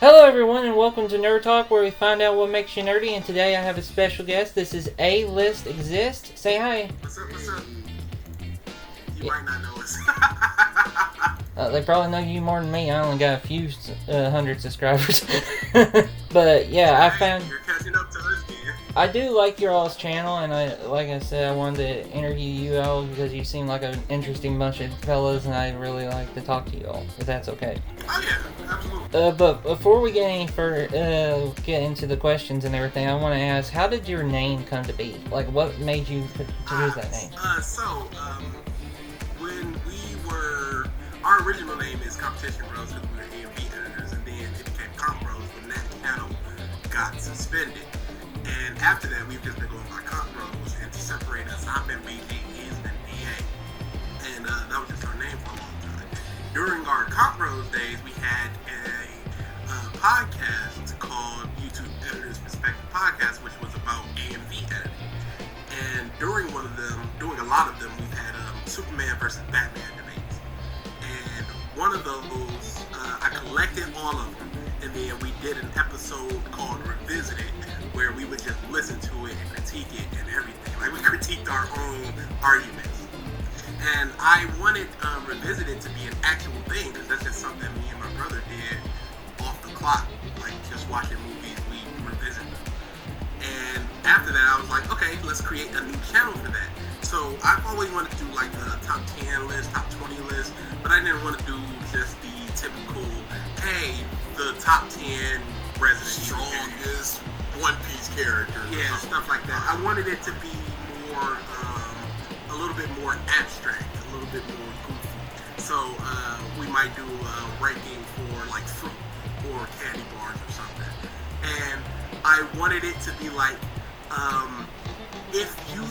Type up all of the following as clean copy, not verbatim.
Hello everyone and welcome to Nerd Talk, where we find out what makes you nerdy, and today I have a special guest. This is A-List Exist. Say hi. What's up? You might not know us. They probably know you more than me. I only got a few hundred subscribers. But yeah, I found... You're catching up to us, man. I do like your all's channel, and like I said, I wanted to interview you all because you seem like an interesting bunch of fellas, and I really like to talk to you all, if that's okay. Oh yeah, absolutely. But before we get any further, get into the questions and everything, I want to ask, how did your name come to be? Like, what made you choose that name? When we were, our original name is Competition Bros because we were AMV editors, and then it became Comp Bros when that channel got suspended. And after that, we've just been going by Comp Bros, and to separate us, I've been BG, he's been DA. And that was just our name for a long time. During our Comp Bros days, we had a podcast called YouTube Editor's Perspective Podcast, which was about AMV editing. And doing a lot of them, we've had Superman versus Batman debates. And one of those, I collected all of them, and then we did an episode called Revisited, where we would just listen to it and critique it and everything. Like, we critiqued our own arguments. And I wanted Revisited to be an actual thing, because that's just something me and my brother did off the clock. Like, just watching movies, we revisit them. And after that, I was like, okay, let's create a new channel for that. So I've always wanted to do like a top 10 list, top 20 list, but I didn't want to do just the typical, hey, the top 10 Resident strongest One Piece characters. Yeah, stuff like that. I wanted it to be more, a little bit more abstract, a little bit more goofy. So we might do a ranking for like fruit or candy bars or something. And I wanted it to be like, if you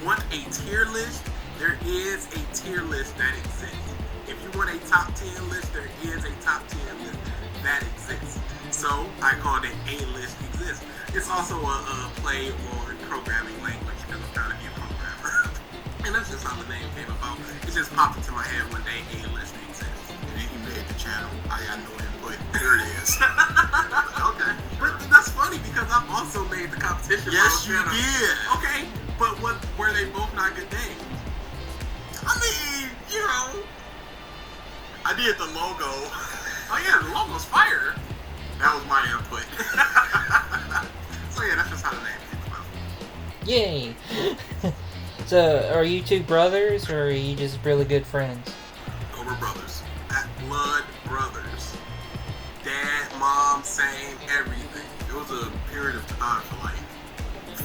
want a tier list, there is a tier list that exists. If you want a top 10 list, there is a top 10 list that exists. So I called it A-List Exists. It's also a play on programming language because I'm trying to be a programmer. And that's just how the name came about. It just popped into my head one day, A-List Exists. And then he made the channel. I got no input. There it is. Okay. But that's funny because I've also made the competition. Yes, you channel. did. Okay, but were they both not good names? I mean, you know, I did the logo. Oh yeah, the logo's fire. That was my input. So yeah, that's just how the name came about. Yay! So, are you two brothers, or are you just really good friends? Oh, we're brothers. Blood brothers. Dad, mom, same, everything. It was a period of time for like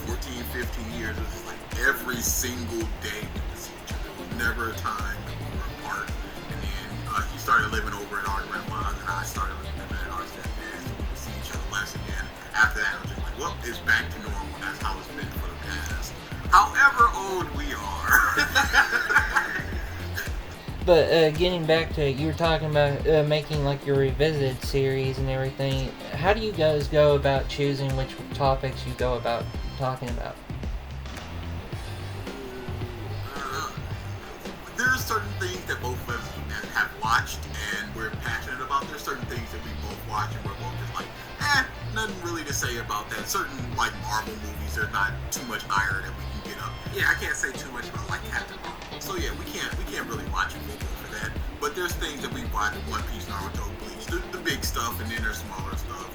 14, 15 years. It was just like every single day we would see each other. There was never a time that we were apart. And then he started living over at our grandma's, and I started living at our stepdad's. So we would see each other less. And then after that, I was just like, well, it's back to normal. That's how it's been for the past however old we are. But getting back to it, you were talking about making like your Revisited series and everything. How do you guys go about choosing which topics you go about talking about? There are certain things that both of us have watched and we're passionate about. There's certain things that we both watch and we're both just like, nothing really to say about that. Certain like Marvel movies, there's not too much ire that we can get up. Yeah, I can't say too much about like Captain Marvel. So yeah, we can't really watch a video for that. But there's things that we watch: One Piece, Naruto, Bleach, the big stuff, and then there's smaller stuff,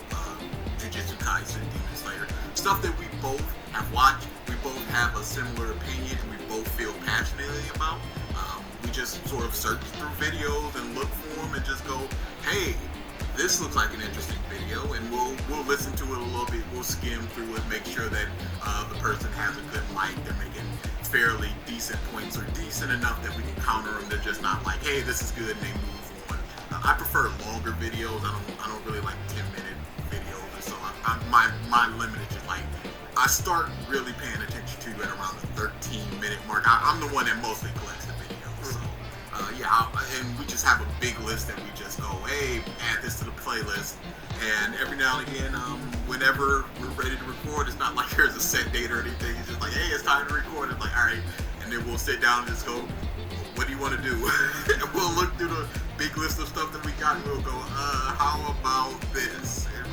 Jujutsu Kaisen, Demon Slayer, stuff that we both have watched. We both have a similar opinion, and we both feel passionately about. We just sort of search through videos and look for them, and just go, hey, this looks like an interesting video, and we'll listen to it a little bit. We'll skim through it, make sure that the person has a good mic. They're making fairly decent points, or decent enough that we can counter them. They're just not like, hey, this is good, and they move on. I prefer longer videos. I don't really like 10-minute videos, and so my limit is just like, I start really paying attention to at around the 13-minute mark. I'm the one that mostly collects the videos, so and we just have a big list that we just go, hey, add this to the playlist. And every now and again, whenever we're ready to record, it's not like there's a set date or anything. It's just like, hey, it's time to record. It's like, all right. And then we'll sit down and just go, what do you want to do? And we'll look through the big list of stuff that we got and we'll go, how about this? And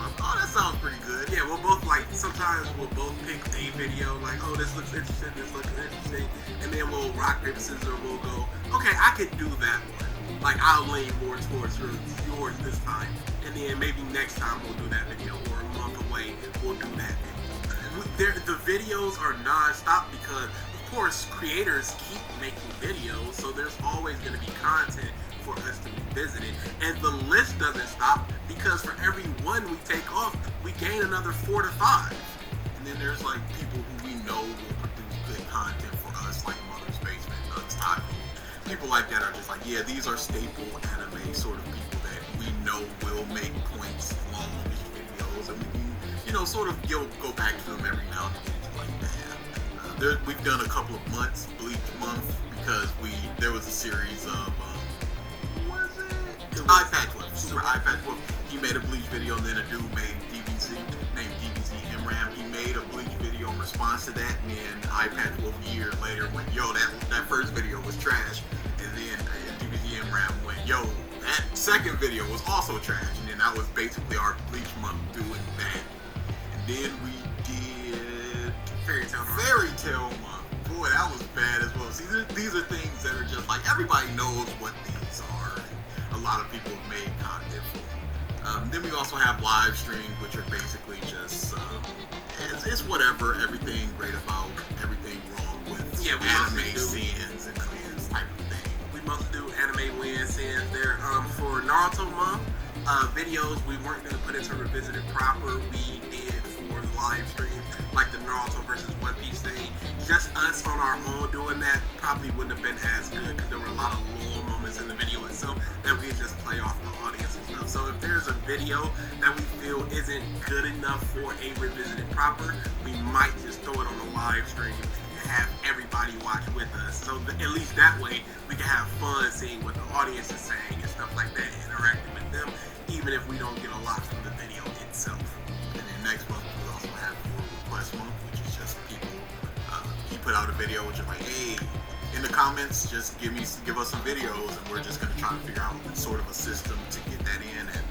sometimes we'll both pick a video, like, oh, this looks interesting, and then we'll rock, paper, scissors, or we'll go, okay, I could do that one. Like, I'll lean more towards yours this time, and then maybe next time we'll do that video, or a month away, we'll do that video. The videos are non-stop because, of course, creators keep making videos, so there's always going to be content for us to be visited, and the list doesn't stop because for every one we take off, we gain another 4 to 5. And then there's like people who we know will produce good content for us, like Mother's Basement, Unstock. People like that are just like, yeah, these are staple anime sort of people that we know will make points long videos, and we can, you know, sort of go back to them every now and again, like that. We've done a couple of months, Bleach month, because there was a series of Eye Patch Wolf, Super Eye Patch Wolf. He made a Bleach video, and then a dude made DBZ, named DBZ MRAM. He made a Bleach video in response to that, and then Eye Patch Wolf years later went, yo, that first video was trash. And then DBZ MRAM went, yo, that second video was also trash. And then that was basically our Bleach month doing that. And then we did Fairy Tail month. Boy, that was bad as well. See, these are things that are just like, everybody knows what these are. A lot of people have made content for them. Then we also have live streams, which are basically just it's whatever, everything great about, everything wrong with anime scenes and cleans type of thing. We must do anime wins scenes there. For Naruto month videos, we weren't going to put into Revisited proper. We did for the live stream, like the Naruto versus One Piece thing. Just us on our own doing that probably wouldn't have been as good because there were a lot of lull moments in the video itself that we could just play off the audience and stuff. So if there's a video that we feel isn't good enough for a Revisited proper, we might just throw it on the live stream and have everybody watch with us. So at least that way we can have fun seeing what the audience is saying and stuff like that, interacting with them, even if we don't get a lot from the video itself. And then next month we also have Viewer Request Month, which is just people. He put out a video which is like, hey, in the comments, just give us some videos, and we're just gonna try to figure out sort of a system to get that in, and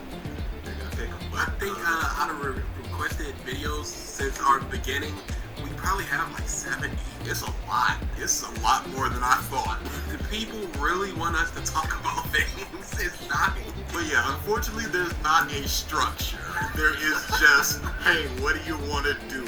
they're gonna pick them. But I think out of requested videos since our beginning, we probably have like 70. It's a lot. It's a lot more than I thought. The people really want us to talk about things. It's not. But yeah, unfortunately, there's not a structure. There is just, hey, what do you want to do?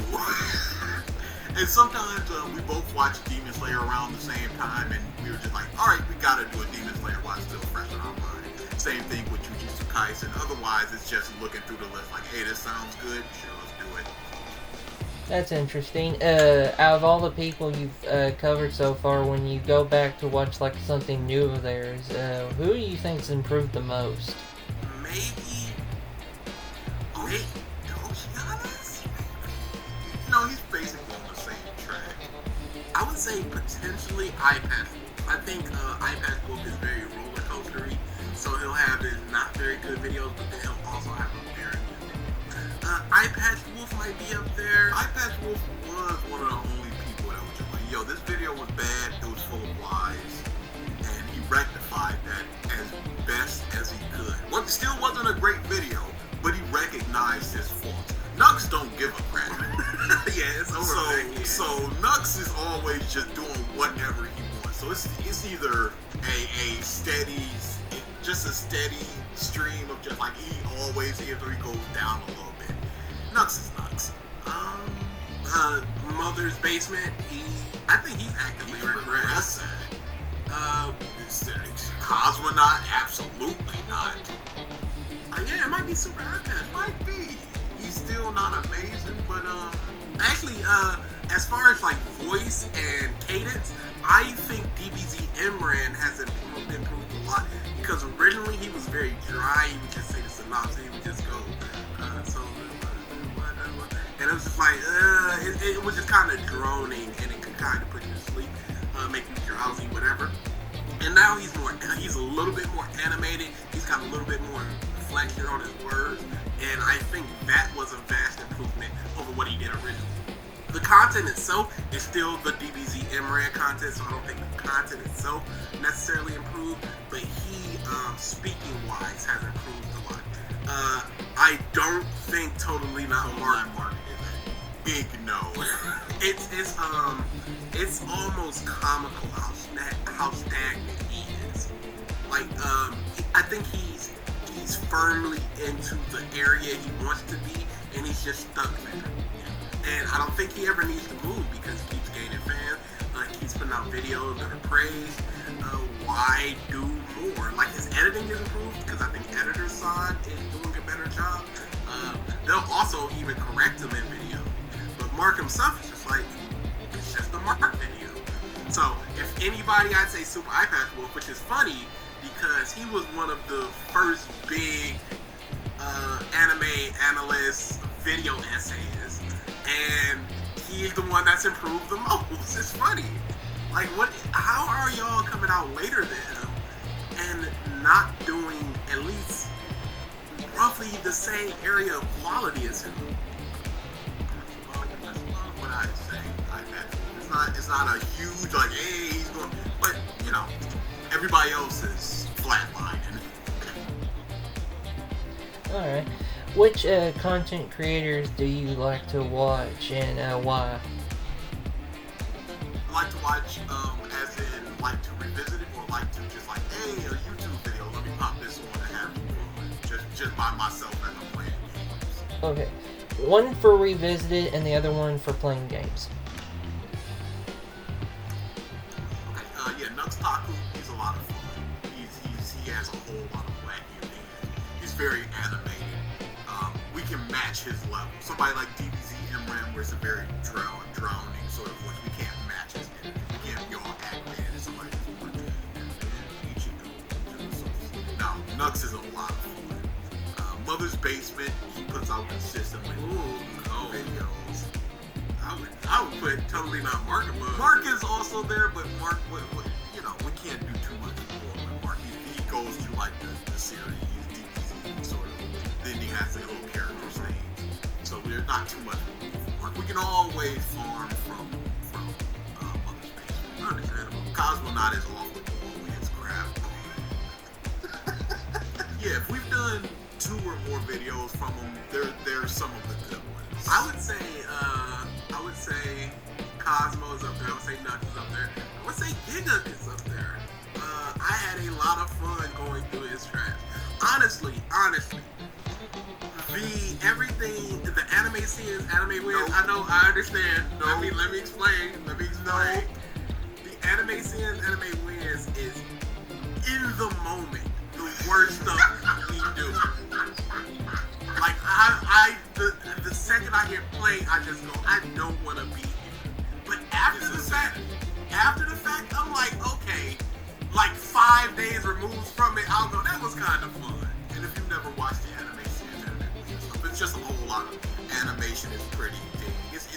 And sometimes we both watch Demon Slayer around the same time, and we were just like, all right, we gotta do a Demon Slayer while it's still fresh in our mind. Same thing with Jujutsu Kaisen. Otherwise, it's just looking through the list like, hey, this sounds good. Sure, let's do it. That's interesting. Out of all the people you've covered so far, when you go back to watch like something new of theirs, who do you think's improved the most? Maybe. Oceanus? No, he's basically on the same track. I would say potentially Eye Patch Wolf. I think Eye Patch Wolf is very roller coastery, so he'll have his not very good videos, but then he'll also have a very good video. Eye Patch Wolf might be up there. Eye Patch Wolf was one of the only people that was just like, yo, this video was bad, it was full of lies, and he rectified that as best as he could. Well, it still wasn't a great video, but he recognized his faults. Nux don't give a crap. Yeah, it's over. So Nux is always just doing whatever he wants. So it's either a steady, just a steady stream of just like he always is, or he goes down a little bit. Nux is Nux. Mother's Basement. I think he's actively regressed. Cosmonaut, absolutely not. Yeah, it might be Super Eye Patch. Might be. He's still not amazing, but actually, as far as like voice and cadence, I think DBZ Imran has improved a lot because originally he was very dry. He would just say the synopsis. He would just go, and it was just like, it was just kind of droning, and it could kind of put you to sleep, make you drowsy, whatever. And now he's a little bit more animated. He's got a little bit more reflection on his words, and I think that was a vast improvement over what he did originally. The content itself is still the DBZ Imran content, so I don't think the content itself necessarily improved, but he, speaking wise, has improved a lot. I don't think Totally Not Mark. big no. It's almost comical how stagnant he is. Like I think he's firmly into the area he wants to be, and he's just stuck there. And I don't think he ever needs to move because he keeps gaining fans. Keeps putting out videos that are praised. Why do more? Like his editing is improved because I think editor's side is doing a better job. They'll also even correct him in video. But Mark himself is just like, it's just a Mark video. So if anybody, I'd say Super iPad Wolf, which is funny because he was one of the first big anime analyst video essayists, and he's the one that's improved the most. It's funny. Like, how are y'all coming out later than him and not doing at least roughly the same area of quality as him? That's what I'd say. It's not a huge, like, hey, he's going, but, you know, everybody else is flatlining. Alright. Which content creators do you like to watch and why? Like to watch, as in, like to revisit it, or like to just like, hey, a YouTube video, let me pop this on and have fun, just by myself as I'm playing games. Okay. One for revisited and the other one for playing games. Okay, yeah, Nuxtaku, he's a lot of fun. He has a whole lot of wacky things. He's very animated. We can match his level. Somebody like DBZ MRAM, where it's a very drowning sort of voice. We can't match his energy. We can't be all active and somebody who's like, no, Nux is a lot of fun. Mother's Basement, he puts out consistently videos. I would put totally not Mark above. Mark is also there, but Mark, you know, we can't do too much more with Mark. He goes through like the series, DBZ sort of. Then he has the little character stage. So there's not too much for Mark. We can always farm from Mother's Basement. Understandable. Cosmonaut is off the wall with his crap. Yeah, if we've done 2 or more videos from him, there's some of the good ones. I would say Cosmo is up there. I would say Nux is up there. I would say Giga is up there. I had a lot of fun going through his trash. Honestly, the anime scenes, anime wins. Nope. I know, I understand. Nope. Let me explain. No. The anime scenes, anime wins is in the moment the worst stuff we do. Like the second I hit play, I just go, I don't want to be here. But after the fact, I'm like, okay, like 5 days removed from it, I'll go, that was kind of fun. And if you've never watched the animation and stuff, it's just a whole lot of animation. Is pretty ding.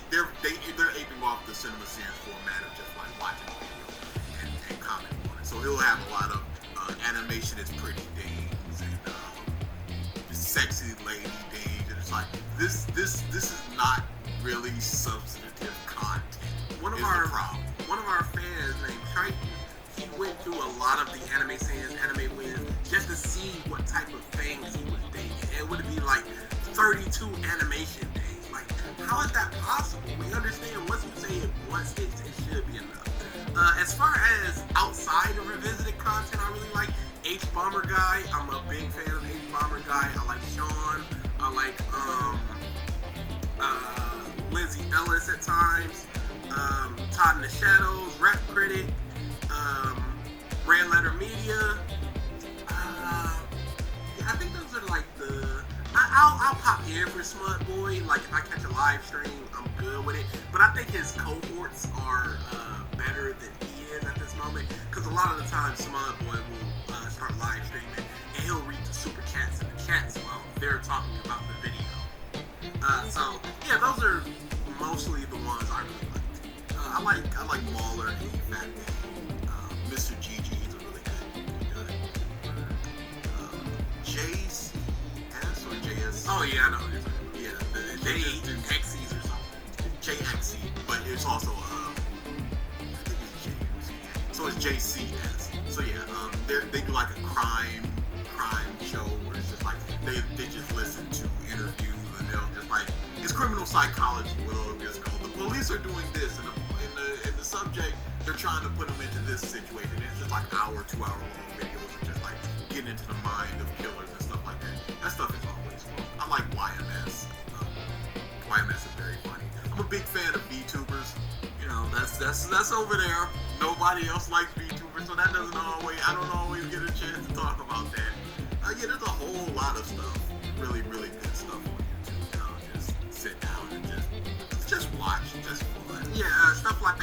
They're aping off the cinema series format of just like watching a video and commenting on it. So he'll have a lot of animation. It's pretty dings and sexy lady dings. And it's like this is not really substantive content. One of our fans named Triton, he went through a lot of the anime scenes, anime wins, just to see what type of things he was digging. It would be like 32 animation days. Like, how is that possible? We understand once you say it once, it should be enough. As far as outside of revisited content, I really like H-Bomber Guy. I'm a big fan of H-Bomber Guy. I like Sean. I like Lindsay Ellis at times. Todd in the Shadows, Rap Critic, Red Letter Media. I think those are like I'll pop in for Smut Boy. Like if I catch a live stream, I'm good with it. But I think his cohorts are better than he is at this moment. Because a lot of the time, Smut Boy will start live streaming and he'll read the super chats in the chats while they're talking about the video. So yeah, those are mostly the ones I really like. I like Mauler and Fat Man. Mr. Gigi is a really good. JCS or JS? Oh yeah, I know. Yeah, They do Xy's or something. JXC, but it's also I think it's JUC. So it's JCS. So yeah, they do like a crime show where it's just like they just listen to interviews and they'll just like it's criminal psychology with a police are doing this, and the subject, they're trying to put them into this situation. It's just like 2 hour long videos of just like getting into the mind of killers and stuff like that. That stuff is always fun. I like YMS. YMS is very funny. I'm a big fan of VTubers. You know, that's over there. Nobody else likes VTubers, so that doesn't always, I don't always get a chance to talk about that. Yeah, there's a whole lot of stuff, really, really good stuff on YouTube. You know, just sit down and just watch, just fun. Yeah, stuff like,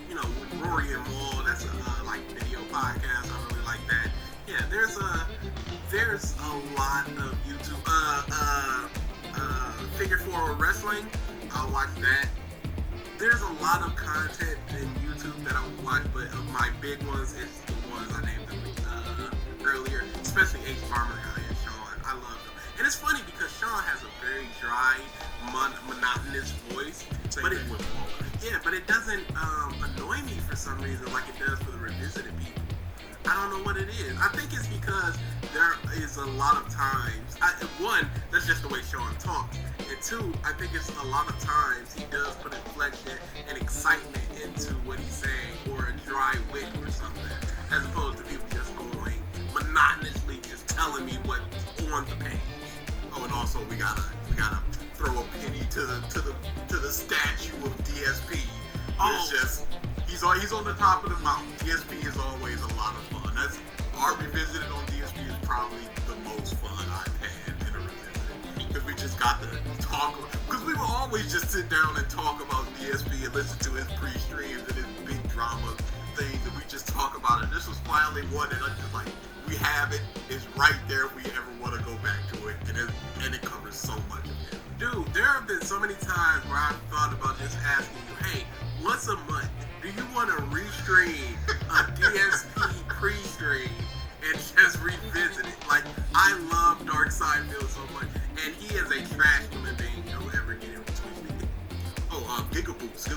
you know, Rory and Maul, that's a like video podcast. I really like that. Yeah, there's a lot of YouTube. Figure 4 wrestling. I'll watch that. There's a lot of content in YouTube that I will watch, but of my big ones is the ones I named them earlier, especially H. Farmer Guy and Sean. I love them. And it's funny because Sean has a very dry, monotonous voice. But it doesn't annoy me for some reason like it does for the revisited people. I don't know what it is. I think it's because there is a lot of times, one, that's just the way Sean talks. And two, I think it's a lot of times he does put inflection and excitement into what he's saying, or a dry wit or something, as opposed to people just going monotonously just telling me what's on the page. Oh, and also we gotta throw a penny to the statue of DSP. It's just he's on the top of the mountain. DSP is always a lot of fun. That's our revisited on DSP is probably the most fun I've had in a revisited, because we just got to talk. Because we will always just sit down and talk about DSP and listen to his pre-streams and his big drama things, and we just talk about it. This was finally one that I just like. We have it. It's right there if we ever want to go back to it, and it covers so much of it. Dude, there have been so many times where I've thought about just asking you, hey, once a month, do you want to restream a DSP pre-stream and just revisit it? Like, I love Dark Sidefield so much, and he is a trash human being. Don't ever get in between me. Gigaboots.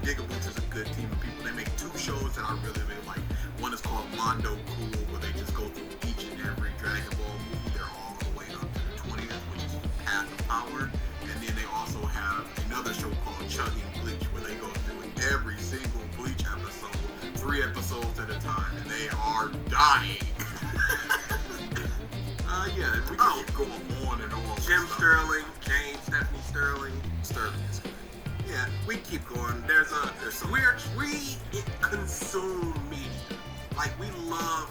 Gigaboots is a good team of people. They make 2 shows that I really, really like. One is called Mondo Cool, where they just go through each and every Dragon Ball movie. They're all the way up to the 20th, which is Path of Power. And then they also have another show called Chugging Bleach, where they go through every single Bleach episode, 3 episodes at a time, and they are dying. Yeah, we can keep going on and on. Jim Sterling, James, Stephanie Sterling. Sterling is good. Yeah, we keep going. We consume media. Like, we love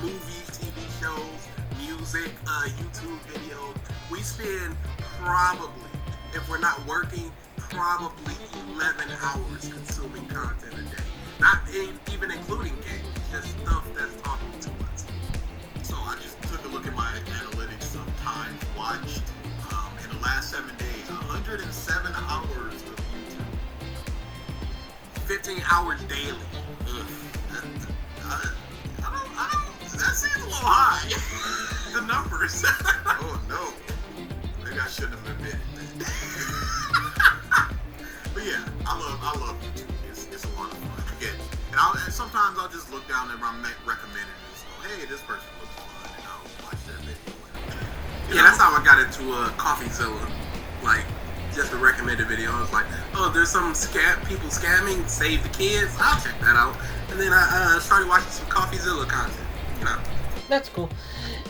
movies, TV shows, music, YouTube videos. We spend probably, if we're not working, probably 11 hours consuming content a day. Not even including games, just stuff that's talking to us. So I just took a look at my analytics of time watched. In the last 7 days, 107 hours of YouTube. 15 hours daily. That seems a little high. The numbers. Oh no. Maybe I shouldn't have admitted that. But yeah, I love YouTube. It's a lot of fun. Again, and sometimes I'll just look down at my recommended and just go, hey, this person looks fun, and I'll watch that video. Yeah, that's how I got into CoffeeZilla. Like, just a recommended video. I was like, oh, there's some people scamming, save the kids. I'll check that out. And then I started watching some CoffeeZilla content. You know. That's cool.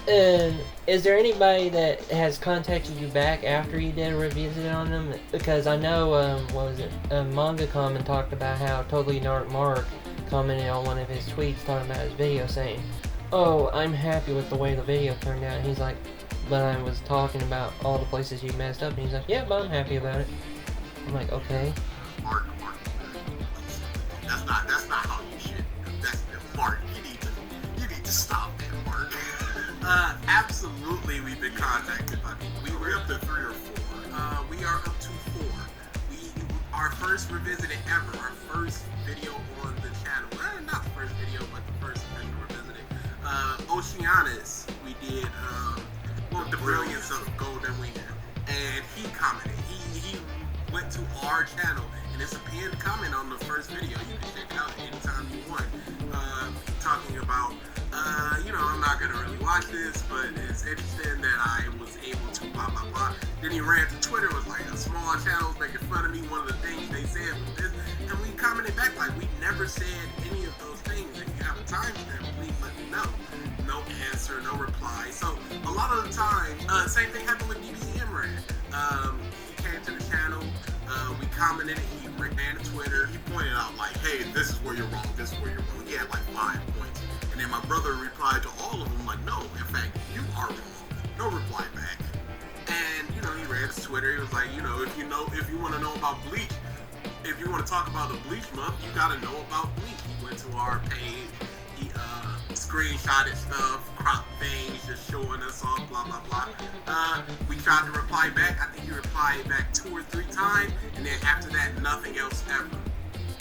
Is there anybody that has contacted you back after you did a revisit on them? Because I know, Manga Common talked about how Totally Dark Mark commented on one of his tweets talking about his video saying, oh, I'm happy with the way the video turned out. And he's like, but I was talking about all the places you messed up. And he's like, yeah, but I'm happy about it. I'm like, okay. Mark. That's not how you should. That's Mark. You need to stop that, Mark. Absolutely, we've been contacted by people. We're up to 3 or 4. We are up to 4. Our first revisited ever, our first video on the channel. Not the first video, but the first official revisited. Oceanus, we did The Brilliance of Golden Winger. And he commented. He went to our channel, and it's a pinned comment on the first video. You can check it out anytime you want. Talking about, I'm not going to really watch this, but it's interesting that I was able to blah, blah, blah. Then he ran to Twitter, was like, small channels making fun of me. One of the things they said was times with them, please let me know. No answer, no reply. So a lot of the time, same thing happened with DBZ Imran. He came to the channel, we commented, he ran to Twitter, he pointed out like, hey, this is where you're wrong, this is where you're wrong. He had like 5 points. And then my brother replied to all of them like, no, in fact, you are wrong. No reply back. And, you know, he ran to Twitter, he was like, you know, if you want to know about Bleach, if you want to talk about the Bleach month, you got to know about Bleach. He went to our page, he screenshotted stuff, cropped things, just showing us off, blah, blah, blah. We tried to reply back. I think he replied back 2 or 3 times, and then after that, nothing else ever.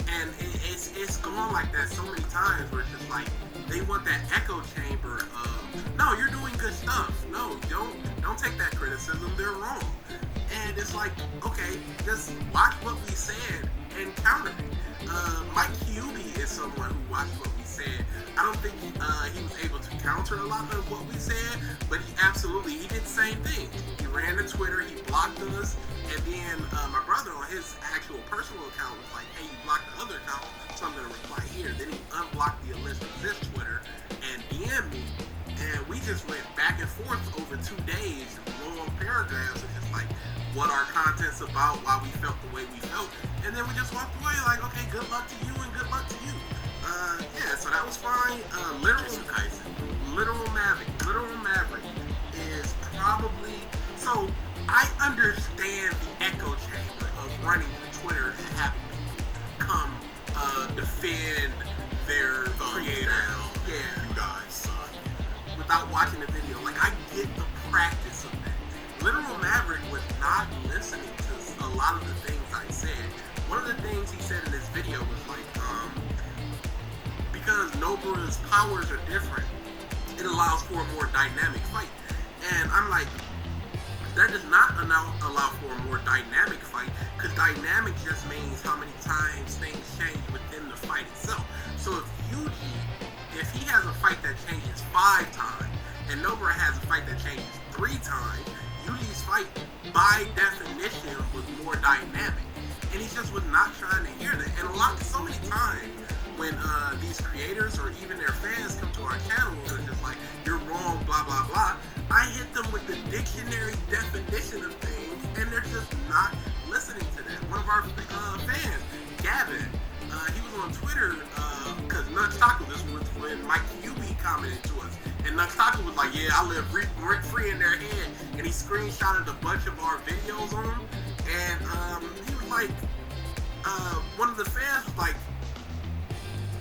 And it's gone like that so many times where it's just like, they want that echo chamber of, no, you're doing good stuff. No, don't take that criticism, they're wrong. And it's like, okay, just watch what we said and counter it. Mike Kyubi is someone who watched what we said. I don't think he was able to counter a lot of what we said, but he did the same thing. He ran to Twitter, he blocked us, and then my brother on his actual personal account was like, hey, you blocked the other account, so I'm going to reply here. Then he unblocked the Elizabeth Twitter and DM'd me, and we just went back and forth over 2 days, long paragraphs, and just like what our content's about, why we felt the way we felt, and then we just walked away like, okay, good luck to you and good luck to you. Yeah, so that was fine. Literal Maverick is probably, so I understand the echo chamber of running to Twitter and having people come defend their creator. Yeah, you guys suck. Without watching the video, like I get the practice of that. Literal Maverick was not listening to a lot of the things I said. One of the things he said in this video was like, because Nobara's powers are different, it allows for a more dynamic fight. And I'm like, that does not allow for a more dynamic fight, because dynamic just means how many times things change within the fight itself. So if he has a fight that changes 5 times, and Nobara has a fight that changes 3 times, Yuji's fight, by definition, was more dynamic. And he just was not trying to hear that. And so many times, when these creators or even their fans come to our channel and they're just like, you're wrong, blah, blah, blah, I hit them with the dictionary definition of things, and they're just not listening to that. One of our fans, Gavin, he was on Twitter, because Nunchaku, this was when Mike Yubi commented to us, and Nunchaku was like, yeah, I live rent-free in their head, and he screenshotted a bunch of our videos on them, and he was like, one of the fans was like,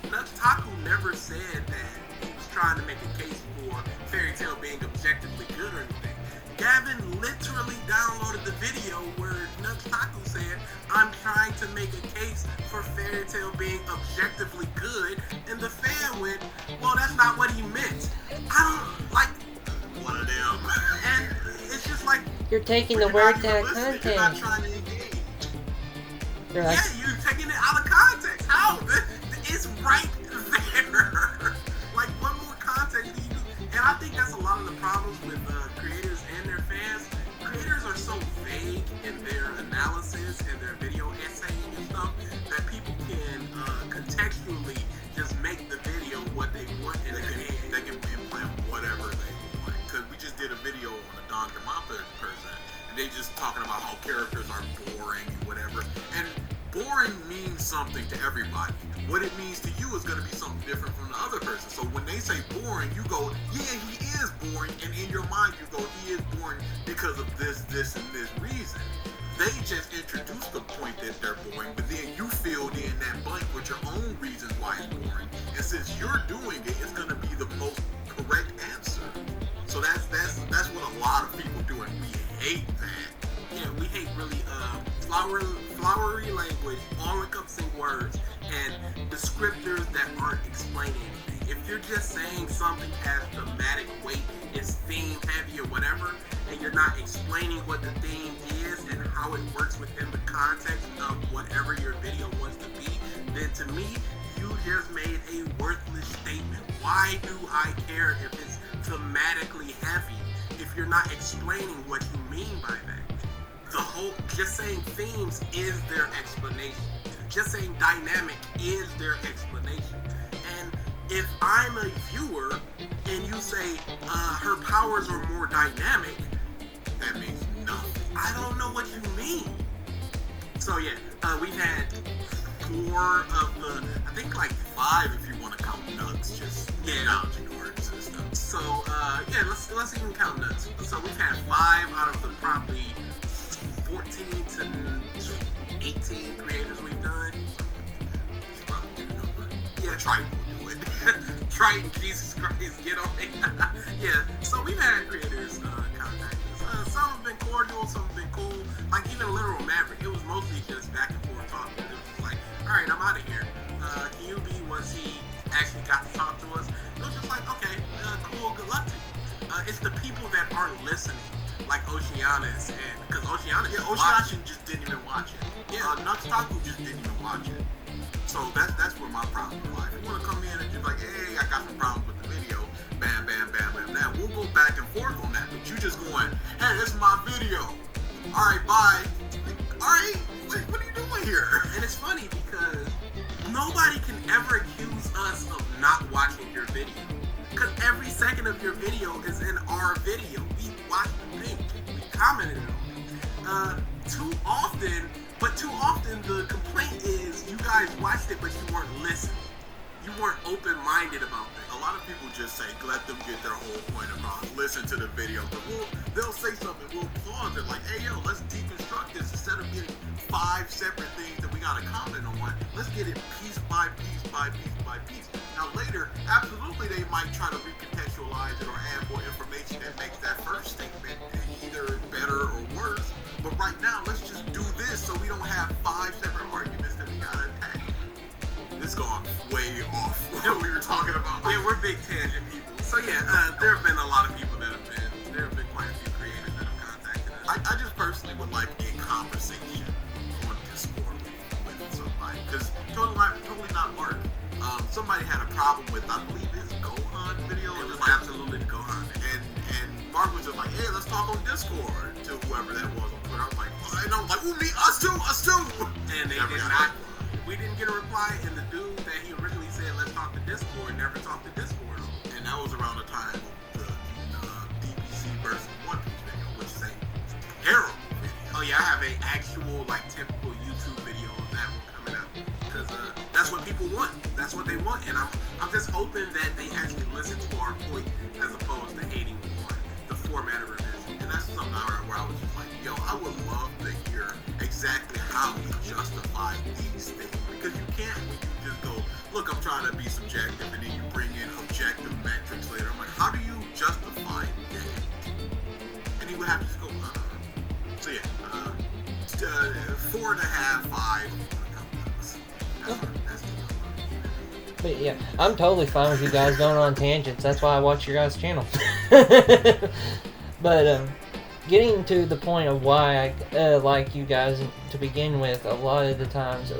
Nunchaku never said that he was trying to make a case for Fairy Tail being objectively good or anything. Gavin literally downloaded the video where Nunchaku said, I'm trying to make a case for Fairy Tail being objectively good, and the fan went, well, that's not what he meant. I don't, like, one of them. And it's just like, You're taking the word to context. You're not context. trying to engage. You're like, Yeah, you're taking it out of context. How? It's right there. Like, what more context do you do? And I think that's a lot of the problems with creators and their fans. Creators are so vague in their analysis and their video essaying and stuff that people can contextually just make the video what they want, and They can implant whatever they want. Because we just did a video on a Don Gamappa person, and they just talking about how characters are boring and whatever. And boring means something to everybody. What it means to you is going to be something different from the other person. So when they say boring, you go, yeah, he is boring. And in your mind, you go, he is boring because of this, and this reason. They just introduced the point that they're boring, but then you filled in that blank with your own reasons why it's boring. And since you're doing it, it's going to be the most correct answer. So that's what a lot of people do, and we hate that. Yeah, we hate really flowery language, all-encompassing words, and descriptors that aren't explaining anything. If you're just saying something has thematic weight, it's theme heavy or whatever, and you're not explaining what the theme is and how it works within the context of whatever your video wants to be, then to me, you just made a worthless statement. Why do I care if it's thematically heavy if you're not explaining what you mean by that? Just saying themes is their explanation. Just saying dynamic is their explanation. And If I'm a viewer and you say her powers are more dynamic, That means nothing. I don't know what you mean. So yeah, we've had 4 of the, I think like 5 if you want to count nuts, just acknowledging words and stuff. So yeah, let's even count nuts. So we've had 5 out of the probably 14 to 18 creators we've done. Yeah, Triton will do it. Triton, Jesus Christ, get on it. Yeah, so we've had creators contact us. Some have been cordial, some have been cool. Like even Literal Maverick, it was mostly just back and forth talking. It was like, all right, I'm out of here. Can you be, once he actually got to talk to us, it was just like, okay, cool, good luck to you. It's the people that aren't listening, like Oceanus, and because Oceanus, Oceanus just didn't even watch it. Yeah. Nuxtaku just didn't even watch it. So that's where my problem lies. If you want to come in and just like, hey, I got some problems with the video, bam, bam, bam, bam, bam, we'll go back and forth on that. But you just going, hey, this is my video. All right, bye. All right, what are you doing here? And it's funny because nobody can ever accuse us of not watching your video. Because every second of your video is in our video. We watched the thing. We commented on it. Too often the complaint is you guys watched it but you weren't listening. You weren't open-minded about things. A lot of people just say, let them get their whole point across. Listen to the video. But they'll say something. We'll pause it like, hey, yo, let's deconstruct this. Instead of getting 5 separate things that we got to comment on, let's get it piece by piece by piece by piece. Now, later, absolutely, they might try to recontextualize it or add more information that makes that first statement either better or worse. But right now, let's just do this so we don't have 5 separate arguments that we got to attack. This gone way off what we were talking about. Yeah, we're big tangent people. So yeah, there have been a lot of people that have been quite a few creators that have contacted us. I just personally would like a conversation on Discord with somebody, because totally not Mark. Somebody had a problem with, I believe, his Gohan video. It was like, absolutely the Gohan. and Mark was just like, hey, let's talk on Discord to whoever that was on Twitter. I was like, oh, and I was like, ooh, me, us too. And they did not. We didn't get a reply, and the dude that he originally said, let's talk to Discord, never talked to Discord. And that was around the time of the DBC versus One Piece video, which is a terrible video. Oh yeah, I have an actual, like, typical YouTube video of that one coming out. Because that's what people want. That's what they want. And I'm just hoping that they actually listen to our point as opposed to hating on the format of revision. And that's something where I was just like, yo, I would love to hear exactly how he justified these things. Because you can't when you just go, look, I'm trying to be subjective, and then you bring in objective metrics later. I'm like, how do you justify that? And he would have to just go, So yeah, 4.5, 5. That's But yeah, I'm totally fine with you guys going on tangents. That's why I watch your guys' channel. But getting to the point of why I like you guys to begin with, a lot of the times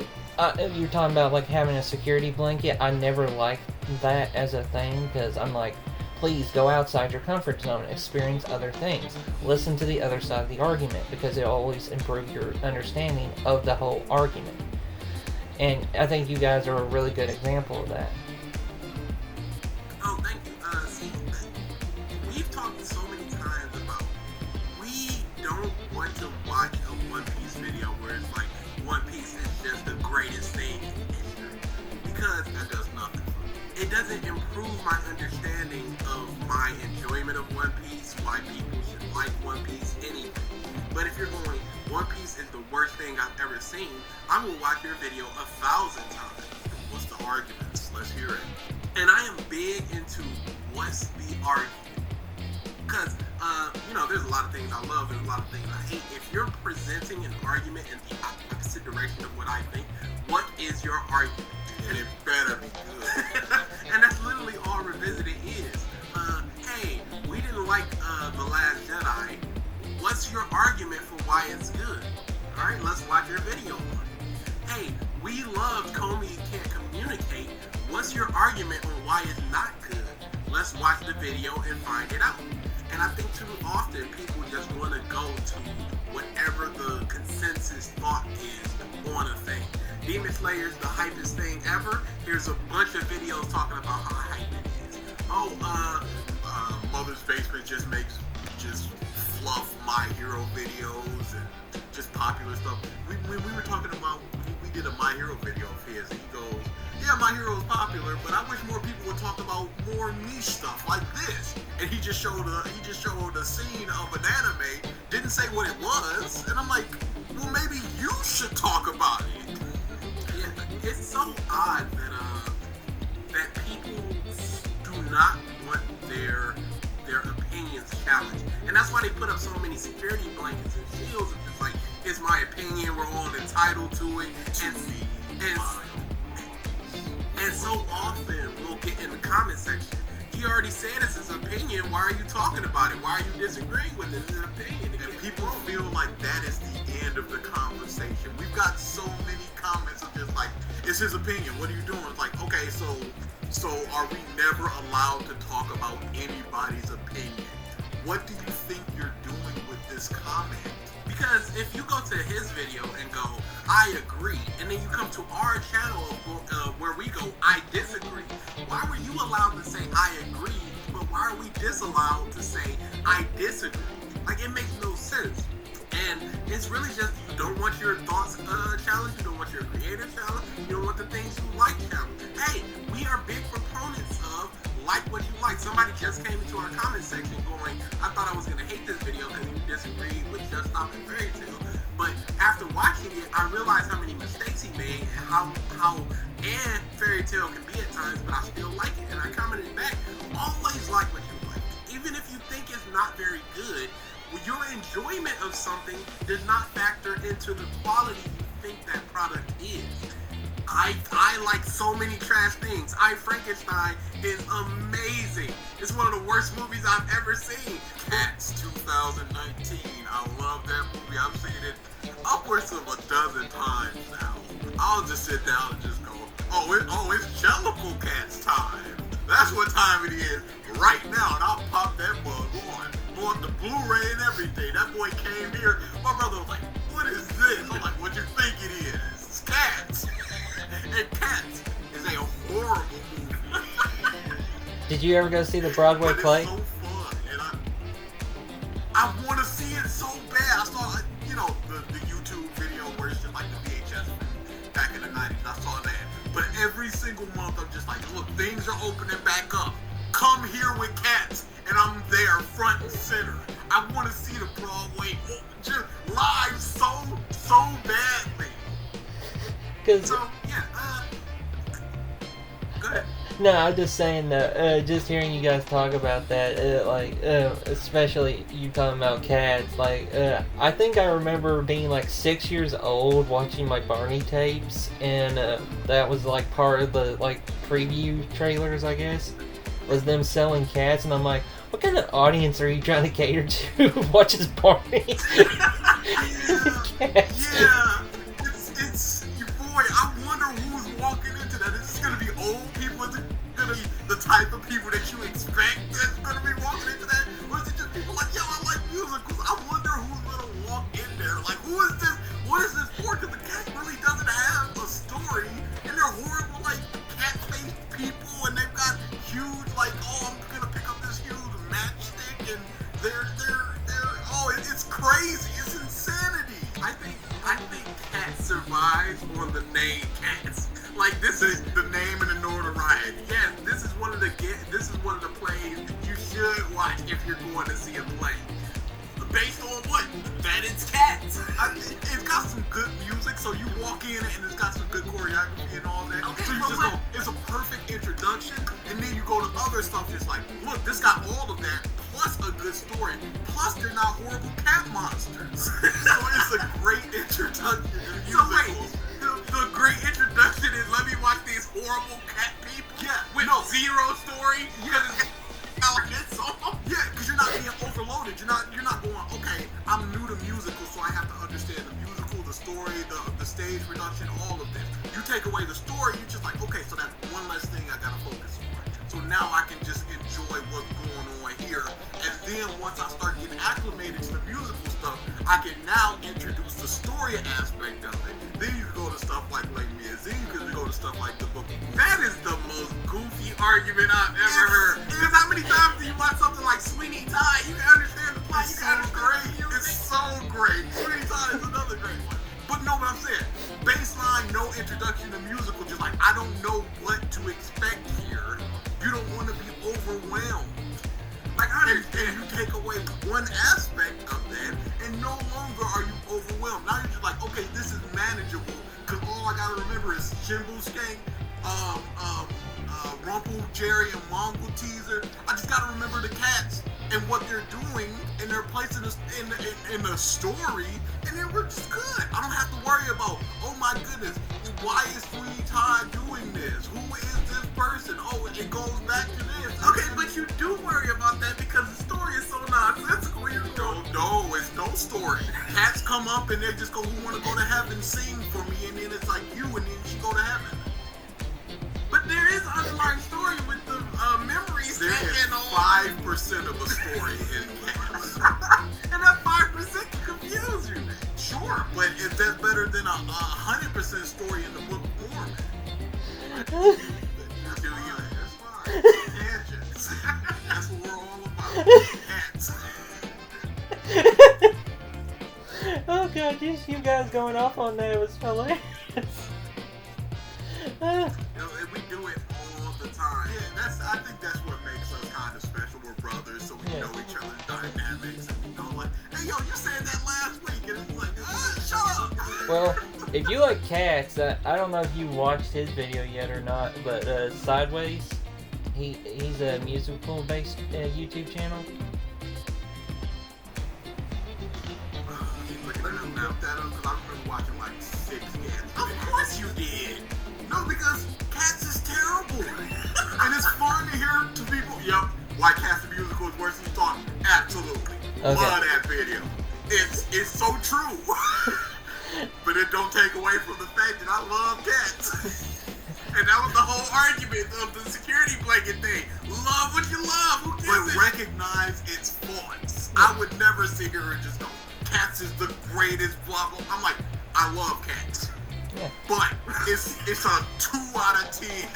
you're talking about like having a security blanket. I never liked that as a thing because I'm like, please go outside your comfort zone, experience other things, listen to the other side of the argument because it'll always improve your understanding of the whole argument. And I think you guys are a really good example of that. Oh, thank you. See, we've talked so many times about we don't want to watch a One Piece video where it's like One Piece is just the greatest thing in history because that does nothing for me. It doesn't improve my understanding of my enjoyment of One Piece, why people should like One Piece, anything. But if you're going, One Piece is the worst thing I've ever seen, I will watch your video 1,000 times. What's the arguments? Let's hear it. And I am big into what's the argument. Because, there's a lot of things I love and a lot of things I hate. If you're presenting an argument in the opposite direction of what I think, what is your argument? And it better be good. And that's literally all Revisited is. Hey, we didn't like The Last Jedi. What's your argument for why it's good? Alright, let's watch your video on it. Hey, we loved Comey Can't Communicate. What's your argument on why it's not good? Let's watch the video and find it out. And I think too often people just want to go to whatever the consensus thought is on a thing. Demon Slayer's the hypest thing ever. Here's a bunch of videos talking about how Hero videos and just popular stuff. We were talking about, we did a My Hero video of his, and he goes, yeah, My Hero is popular, but I wish more people would talk about more niche stuff like this. And he just showed a scene of an anime, didn't say what it was, and I'm like, well, maybe you should talk about it. Yeah, it's so odd that people do not want their opinions challenged, and that's why they put up so many security blankets and shields. And it's like, it's my opinion, we're all entitled to it, and so often we'll get in the comment section, he already said it's his opinion, why are you talking about it? Why are you disagreeing with it? It's an opinion. And people feel like that is the end of the conversation. We've got so many comments of just like, it's his opinion, what are you doing? It's like, okay, so are we never allowed to talk about anybody's opinion? What do you think you're doing with this comment? Because if you go to his video and go, I agree, and then you come to our channel where we go, I disagree, why were you allowed to say I agree, but why are we disallowed to say I disagree? Like, it makes no sense. And it's really just, you don't want your thoughts challenged, you don't want your creative challenge, you don't want the things you like challenged. Hey, we are big proponents of like what you like. Somebody just came into our comment section going, I thought I was going to hate this video because you disagreed with Just Stop and Fairy Tail. But after watching it, I realized how many mistakes he made and how and Fairy Tail can be at times, but I still like it. And I commented back, always like what you like. Even if you think it's not very good, your enjoyment of something does not factor into the quality you think that product is. I like so many trash things. I, Frankenstein is amazing. It's one of the worst movies I've ever seen. Cats 2019. I love that movie. I've seen it upwards of a dozen times now. I'll just sit down and just go, it's Jellicle Cats time. That's what time it is right now. And I'll pop that bug on the Blu-ray and everything. That boy came here. My brother was like, what is this? I'm like, what you think it is? It's Cats. And Cats is a horrible movie. Did you ever go see the Broadway but play? It's so fun, and I want to see it so bad. I saw, the YouTube video where it's just like the VHS back in the 90s. I saw that. But every single month, I'm just like, look, things are opening back up. Come here with Cats, and I'm there, front and center. I want to see the Broadway just live so badly. Because So, yeah, go ahead. no, I'm just saying that. Just hearing you guys talk about that, especially you talking about Cats. I think I remember being like 6 years old watching my Barney tapes, and that was like part of the preview trailers, I guess, was them selling Cats, and I'm like, what kind of audience are you trying to cater to who watches Barney? Cats. Yeah, it's boy. I wonder who's walking into that. Is this gonna be old people? Is it gonna be the type of people that you expect that's gonna be walking into that, or is it just people like, yo, I like musicals? I wonder who's gonna walk in there. Like, who is this? What is this for? Because the cat really doesn't have a story, and they're horrible, cat-faced people, and they've got huge, I'm gonna pick up this huge matchstick, and it's crazy. It's insanity. I think Cats survives on the name Cats. This is The name and the notoriety. yes, this is one of the plays you should watch if you're going to see a play. Based on what? That it's Cats. It's got some good music, so you walk in and it's got some good choreography and all that. Okay, So you but just what- go, it's a perfect introduction, and then you go to other stuff just like, look, this got all of that, plus a good story, plus they're not horrible cat monsters. So it's a great introduction to So wait, musicals. the great introduction is let me watch these horrible cat people with zero story because it's our hit song. Yeah, because you're not being overloaded. You're not going, okay, I'm new to musicals, so I have to understand the musical, the story, the stage production, all of this. You take away the story, you're just like, okay, so that's one less thing I gotta focus on. So now I can just enjoy what's going on here. And then once I start getting acclimated to the musical stuff, I can now introduce the story aspect of it. Then you can go to stuff like Les Mis. Then you can go to stuff like the Book of Mormon. That is the most goofy argument I've ever heard. Because how many times do you watch something like Sweeney Todd? You can understand the plot. You It's can so understand great. the music. It's so great. Sweeney Todd is another great one. But no, what I'm saying, baseline, no introduction to musical, just like, I don't know what to expect here. You don't want to be overwhelmed. Like, I understand you take away one aspect of that, and no longer are you overwhelmed. Now you're just like, okay, this is manageable, because all I gotta remember is Shimbuskank, Rumple, Jerry, and Mongol Teaser. I just gotta remember the cats and what they're doing and their place in the story, and then we're just good. I don't have to worry about, oh my goodness, why is Sweeney Todd doing this? Who is this person? Oh, it goes back to this. Okay, but you do worry about that because the story is so nonsensical. You don't. No, it's no story. Cats come up and they just go, who want to go to heaven, sing for me, and then it's like you, and then she go to heaven. But there is an underlying story with the memories There is and all. 5% of a story in Cats. And that 5% can confuse you. Sure, but is that better than a 100% story in the Book of Mormon? Do you? That's fine. Tangents. That's what we're all about. Cats. Oh god, just you guys going off on that was hilarious. We do it all the time. Yeah, I think that's what makes us kind of special. We're brothers, so we know each other's dynamics, and we know, like, hey, yo, you said that last week, and it's like, shut up. Well, if you like cats, I don't know if you watched his video yet or not, but Sideways, he's a musical-based YouTube channel. Let me look that up, because I remember watching like 6 Cats. Of course you did. No, because Cats is terrible. And it's fun to hear to people, yep, why Cats the Musical is worse than you thought. Absolutely. Okay. Love that video. It's so true. But it don't take away from the fact that I love Cats. And that was the whole argument of the security blanket thing. Love what you love, who gives it? But recognize its faults. I would never sit here and just go, Cats is the greatest, blah, blah. I'm like, I love Cats. Yeah. But it's a 2 out of 10.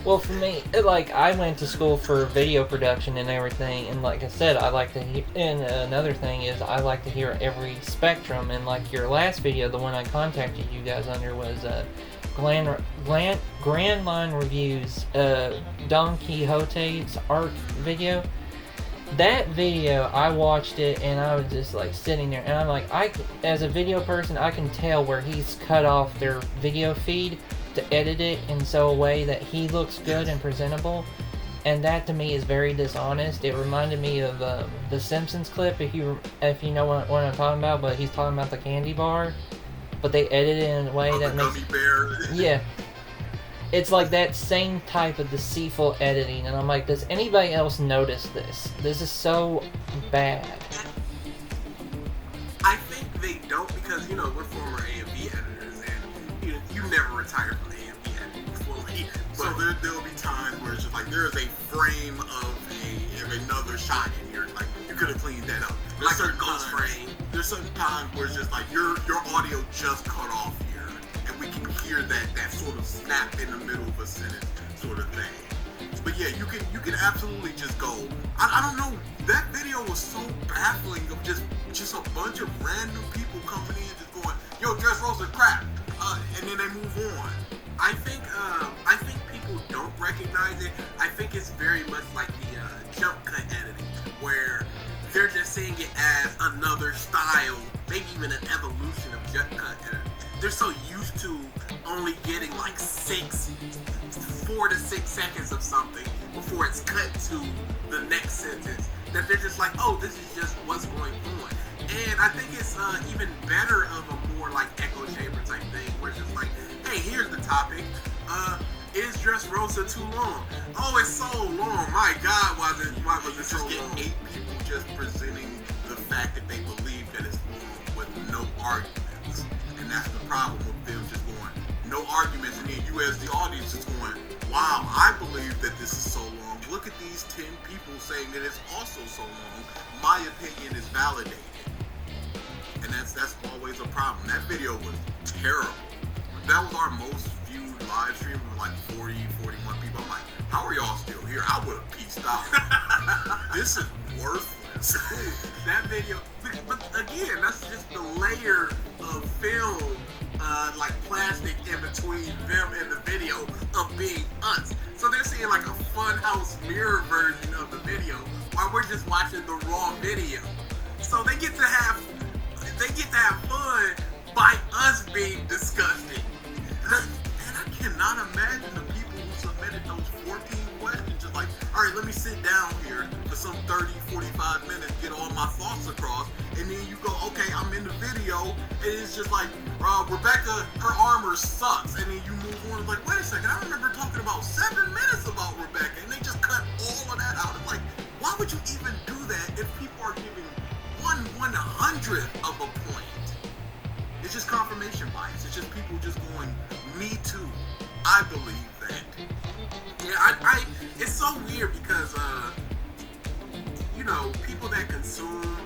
Well, for me, like, I went to school for video production and everything, and like I said, I like to hear, and another thing is I like to hear every spectrum, and like your last video, the one I contacted you guys under was Grand Line Reviews, Don Quixote's art video. That video, I watched it and I was just like sitting there, and I'm like, as a video person, I can tell where he's cut off their video feed to edit it in so a way that he looks good and presentable, and that to me is very dishonest. It reminded me of the Simpsons clip, if you know what I'm talking about, but he's talking about the candy bar, but they edited it in a way that makes Gummy bear. yeah. It's like that same type of deceitful editing, and I'm like, does anybody else notice this? This is so bad. I think they don't, because, we're former A&B editors, and you never retired from A&B editing fully. So there'll be times where it's just like there's a frame of another shot in here. Like, you could have cleaned that up. Like a ghost frame. There's certain times where it's just like your audio just cut off here, and we can hear that sort of snap in the middle of a sentence sort of thing. But yeah, you can absolutely just go. I don't know. That video was so baffling of just a bunch of random people coming in just going, yo, Dress Rosa crap, and then they move on. I think people don't recognize it. I think it's very much like the jump cut editing, where they're just seeing it as another style, maybe even an evolution of jump cut editing. They're so used to only getting like 4 to 6 seconds of something before it's cut to the next sentence, that they're just like, oh, this is just what's going on. And I think it's even better of a more like echo chamber type thing, where it's just like, hey, here's the topic. Is Dressrosa too long? Oh, it's so long. My God, why was it so Just get long? 8 people just presenting the fact that they believe that it's long with no arguments. And that's the problem with them just going, no arguments, and then you as the audience is going, wow, I believe that this is so long. Look at these 10 people saying that it's also so long. My opinion is validated. And that's always a problem. That video was terrible. That was our most viewed live stream with like 40, 41 people. I'm like, how are y'all still here? I would have peaced out. This is worthless. That video, but again, that's just the layer of film, like plastic in between them and the video of being us. So they're seeing like a funhouse mirror version of the video while we're just watching the raw video. So they get to have fun by us being disgusting. And I cannot imagine the people who submitted those 14 questions just like, all right, let me sit down here for some 30, 45 minutes, get all my thoughts across, and then you go, okay, I'm in the video, and it's just like, Rebecca, her armor sucks, and then you move on, like, wait a second, I remember talking about 7 minutes about Rebecca, and they just cut all of that out. It's like, why would you even do that if people are giving 1/100th of a point? It's just confirmation bias. It's just people just going, me too. I believe that. Yeah, it's so weird because, people that consume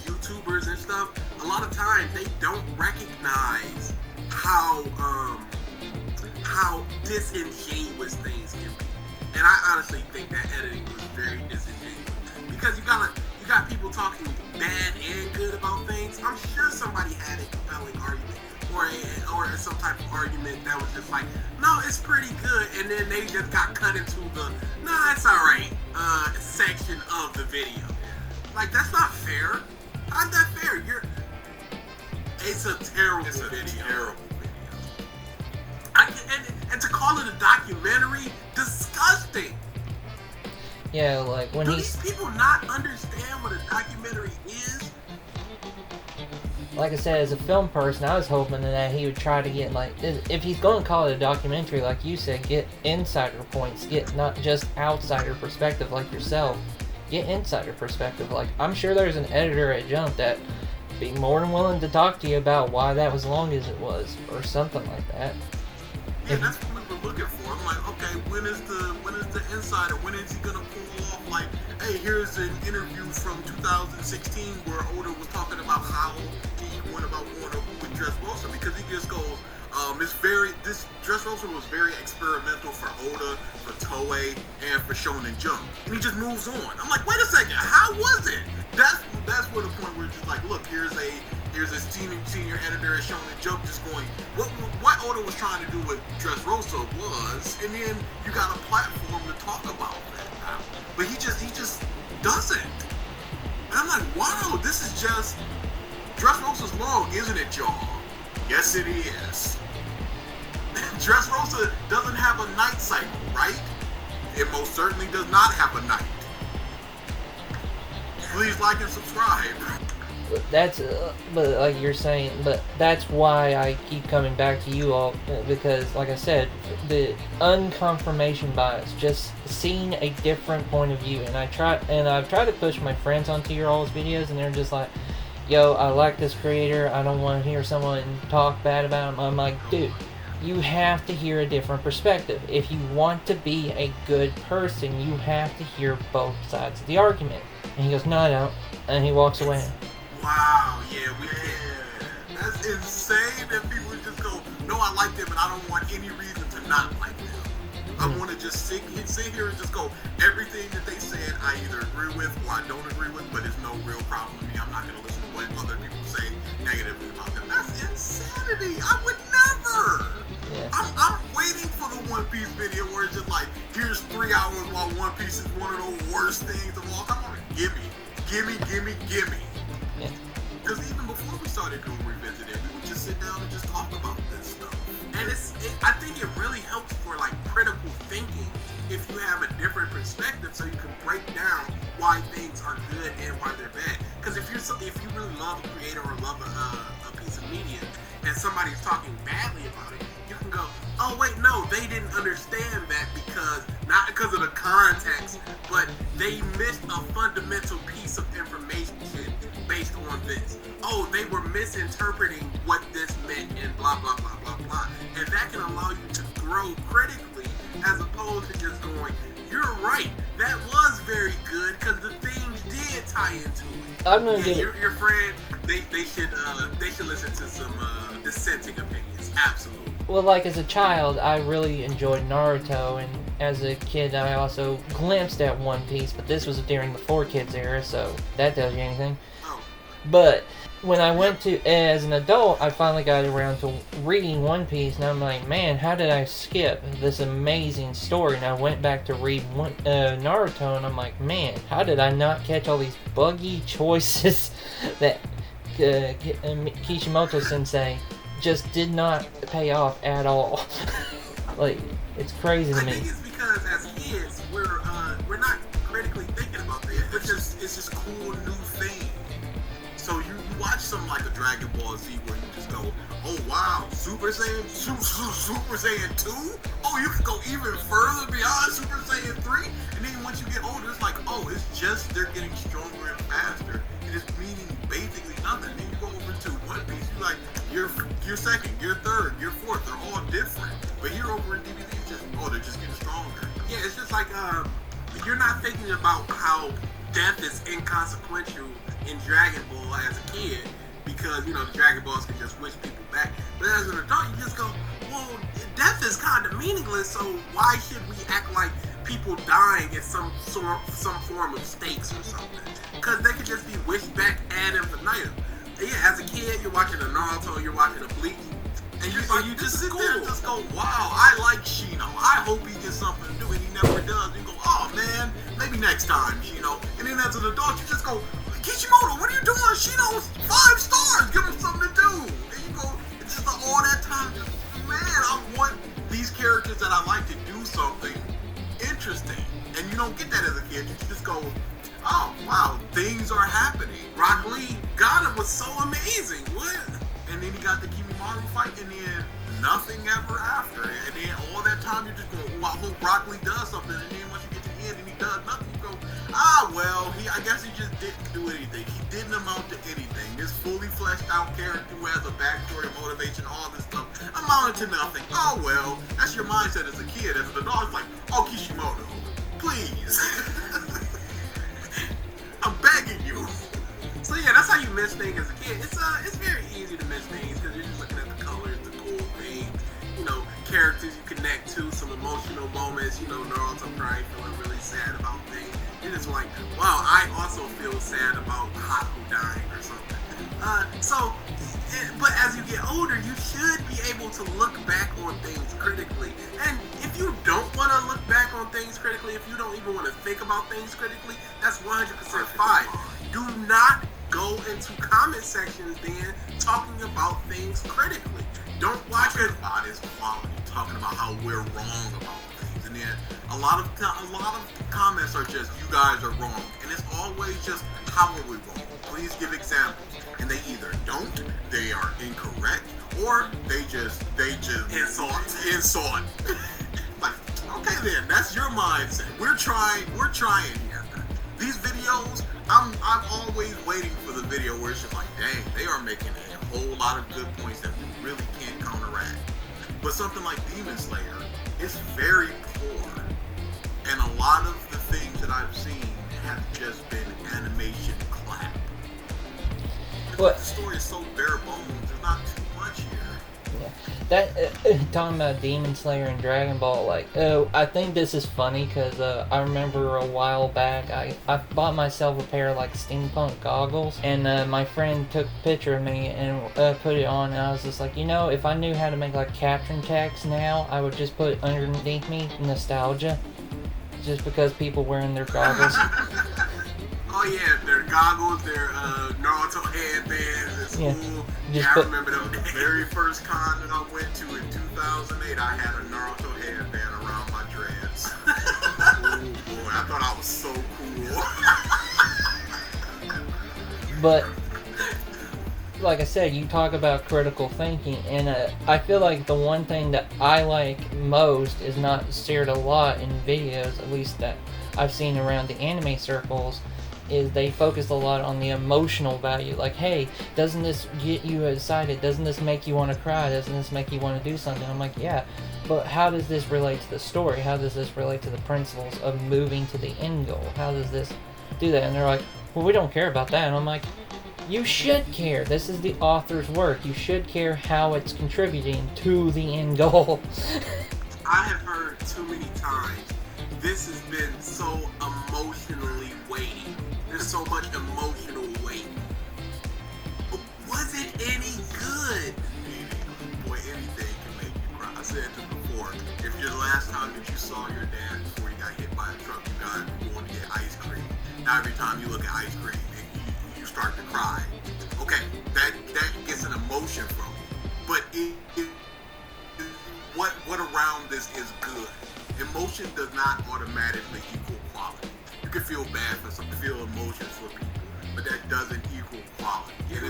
YouTubers and stuff, a lot of times they don't recognize how disingenuous things can be. And I honestly think that editing was very disingenuous because you got people talking bad and good about things. I'm sure somebody had a compelling argument or some type of argument that was just like, no, it's pretty good, and then they just got cut into the, nah, it's alright, section of the video. Like, that's not fair. How's that fair? It's a terrible video. And to call it a documentary, disgusting. Yeah, like when Do these people not understand what a documentary is? Like I said, as a film person, I was hoping that he would try to get, like, if he's going to call it a documentary, like you said, get insider points, get not just outsider perspective like yourself, get insider perspective. Like, I'm sure there's an editor at Jump that'd be more than willing to talk to you about why that was long as it was, or something like that. Yeah, that's what we were looking for. I'm like, okay, when is the insider? When is he gonna pull off? Like, hey, here's an interview from 2016 where Oda was talking about how he went about going over with Dressrosa, because he just goes, this Dressrosa was very experimental for Oda, for Toei, and for Shonen Jump, and he just moves on. I'm like, wait a second, how was it? That's where the point where it's just like, look, here's a senior editor at Shonen Jump just going, what Oda was trying to do with Dressrosa was, and then you got a platform to talk about that now. But he just doesn't. And I'm like, wow, this is just, Dressrosa's long, isn't it, y'all? Yes, it is. Dressrosa doesn't have a night cycle, right? It most certainly does not have a night. Please like and subscribe. That's, but like you're saying, but that's why I keep coming back to you all, because, like I said, the unconfirmation bias, just seeing a different point of view, and I've tried to push my friends onto your all's videos, and they're just like, yo, I like this creator, I don't want to hear someone talk bad about him. I'm like, dude, you have to hear a different perspective. If you want to be a good person, you have to hear both sides of the argument. And he goes, no, I don't, and he walks away. Wow, yeah, we can. That's insane that people just go, no, I like them and I don't want any reason to not like them. I want to just sit here and just go, everything that they said I either agree with or I don't agree with, but it's no real problem with me. I'm not going to listen to what other people say negatively about them. That's insanity. I would never. Yeah. I'm waiting for the One Piece video where it's just like, here's 3 hours while One Piece is one of the worst things of all time. Gimme. Yeah. Because even before we started doing Revisited, we would just sit down and just talk about this stuff. And I think it really helps for like critical thinking if you have a different perspective, so you can break down why things are good and why they're bad. Because if you really love a creator or love a piece of media, and somebody's talking badly about it, you can go, oh wait, no, they didn't understand that not because of the context, but they missed a fundamental piece of information based on this. Oh, they were misinterpreting what this meant and blah, blah, blah, blah, blah. And that can allow you to grow critically as opposed to just going, you're right, that was very good because the things did tie into it. I'm gonna give your friend, they should listen to some dissenting opinions. Absolutely. Well, like as a child, I really enjoyed Naruto, and as a kid, I also glimpsed at One Piece, but this was during the 4Kids era, so that tells you anything. Oh, But when I went to, as an adult, I finally got around to reading One Piece, and I'm like, man, how did I skip this amazing story? And I went back to read Naruto, and I'm like, man, how did I not catch all these buggy choices that Kishimoto Sensei just did not pay off at all? Like, it's crazy to I me. think it's because as kids, we're not critically thinking about that. It's just cool new thing. So you watch something like a Dragon Ball Z where you just go, oh wow, Super Saiyan 2? Oh, you can go even further beyond Super Saiyan 3? And then once you get older, it's like, oh, it's just they're getting stronger and faster. And it's meaning basically nothing. Then you go over to One Piece, you're like, you're second, you're third, you're fourth, they're all different. But here over in DVD, it's just, oh, they're just getting stronger. Yeah, it's just like, you're not thinking about how death is inconsequential in Dragon Ball as a kid, because, you know, the Dragon Balls can just wish people back. But as an adult, you just go, well, death is kind of meaningless, so why should we act like people dying is some form of stakes or something? Because they could just be wished back ad infinitum. Yeah, as a kid, you're watching a Naruto, you're watching a Bleach, and you just sit there and just go, wow, I like Shino. I hope he gets something to do, and he never does. You go, oh man, maybe next time, Shino. And then as an adult, you just go, Kishimoto, what are you doing? Shino's 5 stars. Give him something to do. And you go, it's just all that time. Just, man, I want these characters that I like to do something interesting. And you don't get that as a kid. You just go, oh, wow, things are happening. Rock Lee got him was so amazing. What? And then he got the Kimimaro fight, and then nothing ever after. And then all that time, you're just going, oh, I hope Rock Lee does something. And then once you get to the end and he does nothing, you go, well, I guess he just didn't do anything. He didn't amount to anything. This fully fleshed out character who has a backstory, motivation, all this stuff, amounted to nothing. Oh, well, that's your mindset as a kid. As an adult, it's like, oh, Kishimoto, please. I'm begging you. So yeah, that's how you miss things as a kid. It's very easy to miss things because you're just looking at the colors, the cool things, you know, characters you connect to, some emotional moments, you know, Naruto crying, feeling really sad about things. You're just like, wow, I also feel sad about Haku dying or something. But as you get older, you should be able to look back on things critically. And if you don't want to look back on things critically, if you don't even want to think about things critically, that's 100% fine. Do not go into comment sections then talking about things critically. Don't watch it about his quality, talking about how we're wrong about things. And then a lot of comments are just, you guys are wrong. And it's always just, how are we wrong? Please give examples. And they either don't, they are incorrect, or they just insult. Like, okay then, that's your mindset. We're trying here. These videos, I'm always waiting for the video where it's just like, dang, they are making a whole lot of good points that we really can't counteract. But something like Demon Slayer is very poor. And a lot of the things that I've seen have just been animation clap. What? The story is so bare bones, there's not too much here. Yeah. That talking about Demon Slayer and Dragon Ball, like, I think this is funny because I remember a while back I bought myself a pair of like steampunk goggles, and my friend took a picture of me and put it on, and I was just like, you know, if I knew how to make like caption text now, I would just put underneath me nostalgia, just because people wearing their goggles. Oh yeah, their goggles, their Naruto headbands at school. Yeah, I remember the very first con that I went to in 2008. I had a Naruto headband around my dreads. Oh boy, I thought I was so cool. But like I said, you talk about critical thinking, and I feel like the one thing that I like most is not shared a lot in videos, at least that I've seen around the anime circles, is they focus a lot on the emotional value. Like, hey, doesn't this get you excited? Doesn't this make you want to cry? Doesn't this make you want to do something? I'm like, yeah, but how does this relate to the story? How does this relate to the principles of moving to the end goal? How does this do that? And they're like, well, we don't care about that. And I'm like, you should care. This is the author's work. You should care how it's contributing to the end goal. I have heard too many times this has been so emotionally weighty. There's so much emotional weight. Was it any good? Boy, anything can make you cry. I said this before. If your last time that you saw your dad before he got hit by a truck, you wanted to get ice cream. Now every time you look at ice cream, you start to cry. Okay, that gets an emotion from you. But what around this is good. Emotion does not automatically equal quality. You can feel bad for some, feel emotions for people, but that doesn't equal quality. You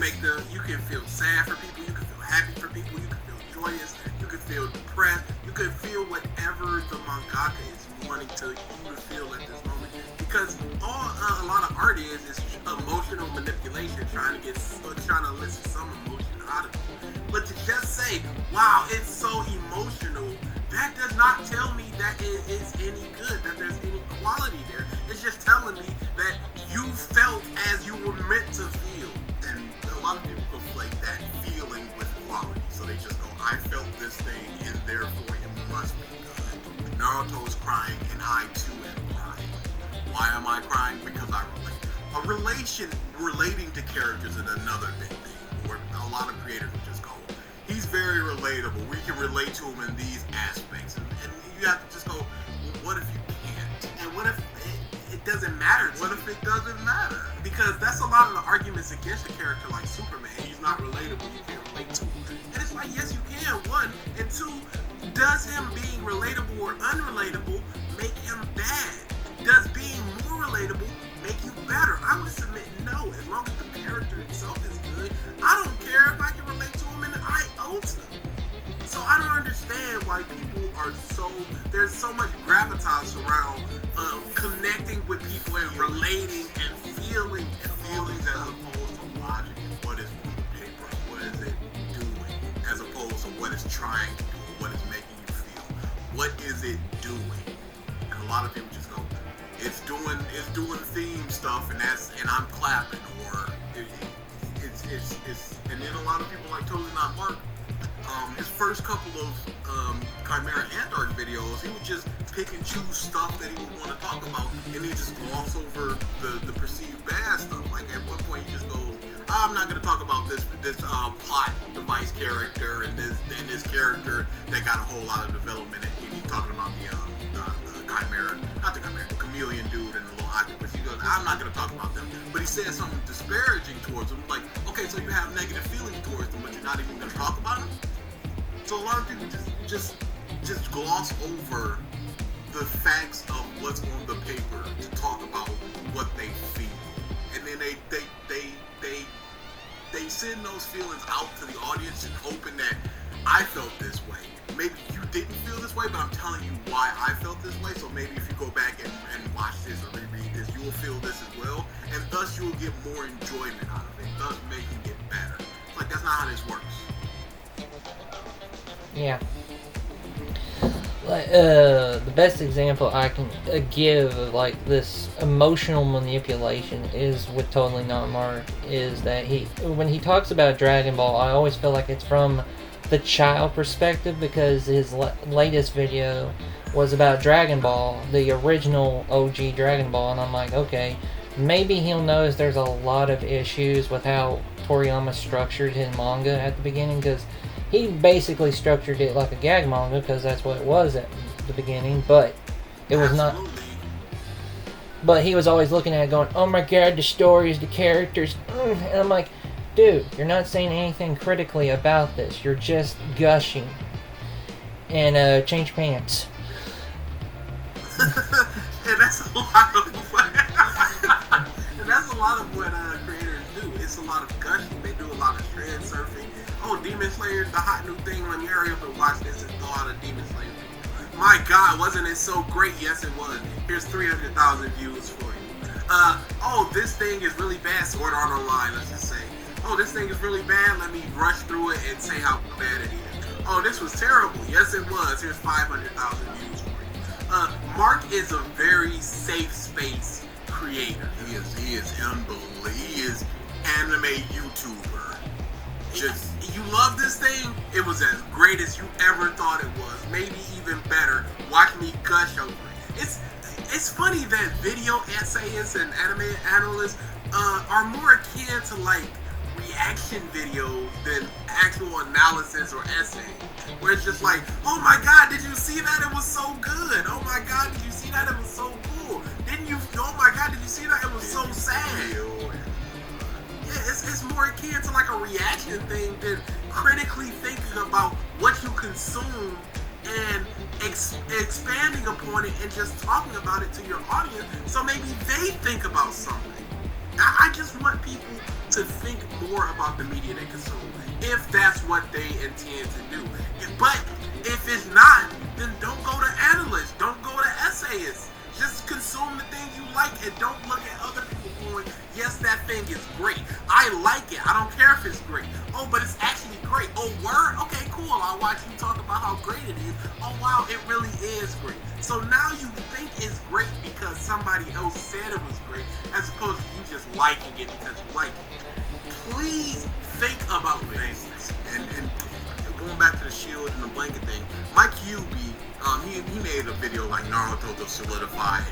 can feel sad for people, you can feel happy for people, you can feel joyous, you can feel depressed, you can feel whatever the mangaka is wanting you to feel at this moment. Because all a lot of art is emotional manipulation, trying to elicit some emotion out of you. But to just say, wow, it's so emotional, that does not tell me that it is any good, that there's any quality there. It's just telling me that you felt as you were meant to feel. And a lot of people conflate that feeling with quality. So they just go, I felt this thing and therefore it must be good. Naruto is crying and I too am crying. Why am I crying? Because I relate. Relating to characters is another big thing, where a lot of creators will just go, he's very relatable. We can relate to him in these aspects. And you have to just go, well, what if you can't? And what if it doesn't matter? What if it doesn't matter? Because that's a lot of the arguments against a character like Superman. He's not relatable. You can't relate to him. And it's like, yes, you can, one. And two, does him being relatable or unrelatable make him bad? Does being more relatable make you better? I would submit no. As long as the character itself is good, I don't care if I can relate to him in the iota. So I don't understand why people are there's so much gravitas around connecting with people and relating and feeling feelings as opposed to logic and what is on the paper, what is it doing, as opposed to what it's trying to do, what it's making you feel. What is it doing? And a lot of people just go, it's doing theme stuff and I'm clapping, or it's and then a lot of people like Totally Not Mark. His first couple of Chimera Ant Art videos, he would just pick and choose stuff that he would want to talk about, and he just gloss over the perceived bad stuff. Like at one point, he just goes, "I'm not going to talk about this plot device character and this character that got a whole lot of development." And he's talking about the Chimera, not the Chimera, the chameleon dude and the little octopus. He goes, "I'm not going to talk about them," but he said something disparaging towards them. Like, okay, so you have negative feelings towards them, but you're not even going to talk about them. So a lot of people just gloss over the facts of what's on the paper to talk about what they feel, and then they send those feelings out to the audience and hoping that I felt this way. Maybe you didn't feel this way, but I'm telling you why I felt this way. So maybe if you go back and watch this or reread this, you will feel this as well, and thus you will get more enjoyment out of it, thus making it better. It's like, that's not how this works. Yeah. Like, the best example I can give of like this emotional manipulation is with Totally Not Mark, is that when he talks about Dragon Ball, I always feel like it's from the child perspective, because his latest video was about Dragon Ball, the original OG Dragon Ball, and I'm like, okay, maybe he'll notice there's a lot of issues with how Toriyama structured his manga at the beginning, because he basically structured it like a gag manga, because that's what it was at the beginning, but it was not. But he was always looking at it going, oh my god, the stories, the characters, and I'm like, dude, you're not saying anything critically about this, you're just gushing. And change pants. And that's a lot of what creators do. It's a lot of gushing. They do a lot of trend surfing. Oh, Demon Slayer, the hot new thing. Let me hurry up and watch this and throw out a Demon Slayer. My God, wasn't it so great? Yes, it was. Here's 300,000 views for you. Oh, this thing is really bad. Sword Art Online, let's just say. Oh, this thing is really bad. Let me rush through it and say how bad it is. Oh, this was terrible. Yes, it was. Here's 500,000 views for you. Mark is a very safe space creator. He is unbelievable. He is anime YouTuber. You love this thing? It was as great as you ever thought it was. Maybe even better. Watch me gush over it. It's funny that video essayists and anime analysts are more akin to like reaction videos than actual analysis or essay. Where it's just like, oh my god, did you see that? It was so good. Oh my god, did you see that? It was so cool. Didn't you? Oh my god, did you see that? It was so sad. Yeah, it's more akin to like a reaction thing than critically thinking about what you consume and expanding upon it and just talking about it to your audience so maybe they think about something. I just want people to think more about the media they consume if that's what they intend to do. But if it's not, then don't go to analysts, don't go to essayists. Just consume the thing you like and don't look at other people going, yes, that thing is great. I like it. I don't care if it's great. Oh, but it's actually great. Oh, word? Okay, cool. I'll watch you talk about how great it is. Oh, wow, it really is great. So now you think it's great because somebody else said it was great, as opposed to you just liking it because you like it. Please think about things. And going back to the shield and the blanket thing, Mike Yubi, he made a video like Naruto the Solidified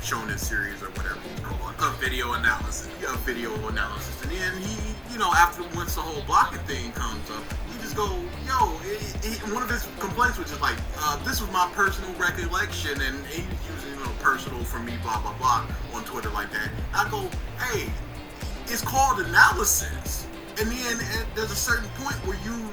Shonen series or whatever you call it. A video analysis. A video analysis. And then he, after once the whole blocking thing comes up, he just go, one of his complaints was just like, this was my personal recollection, and he was using, personal for me, blah, blah, blah, on Twitter like that. I go, hey, it's called analysis. And then there's a certain point where you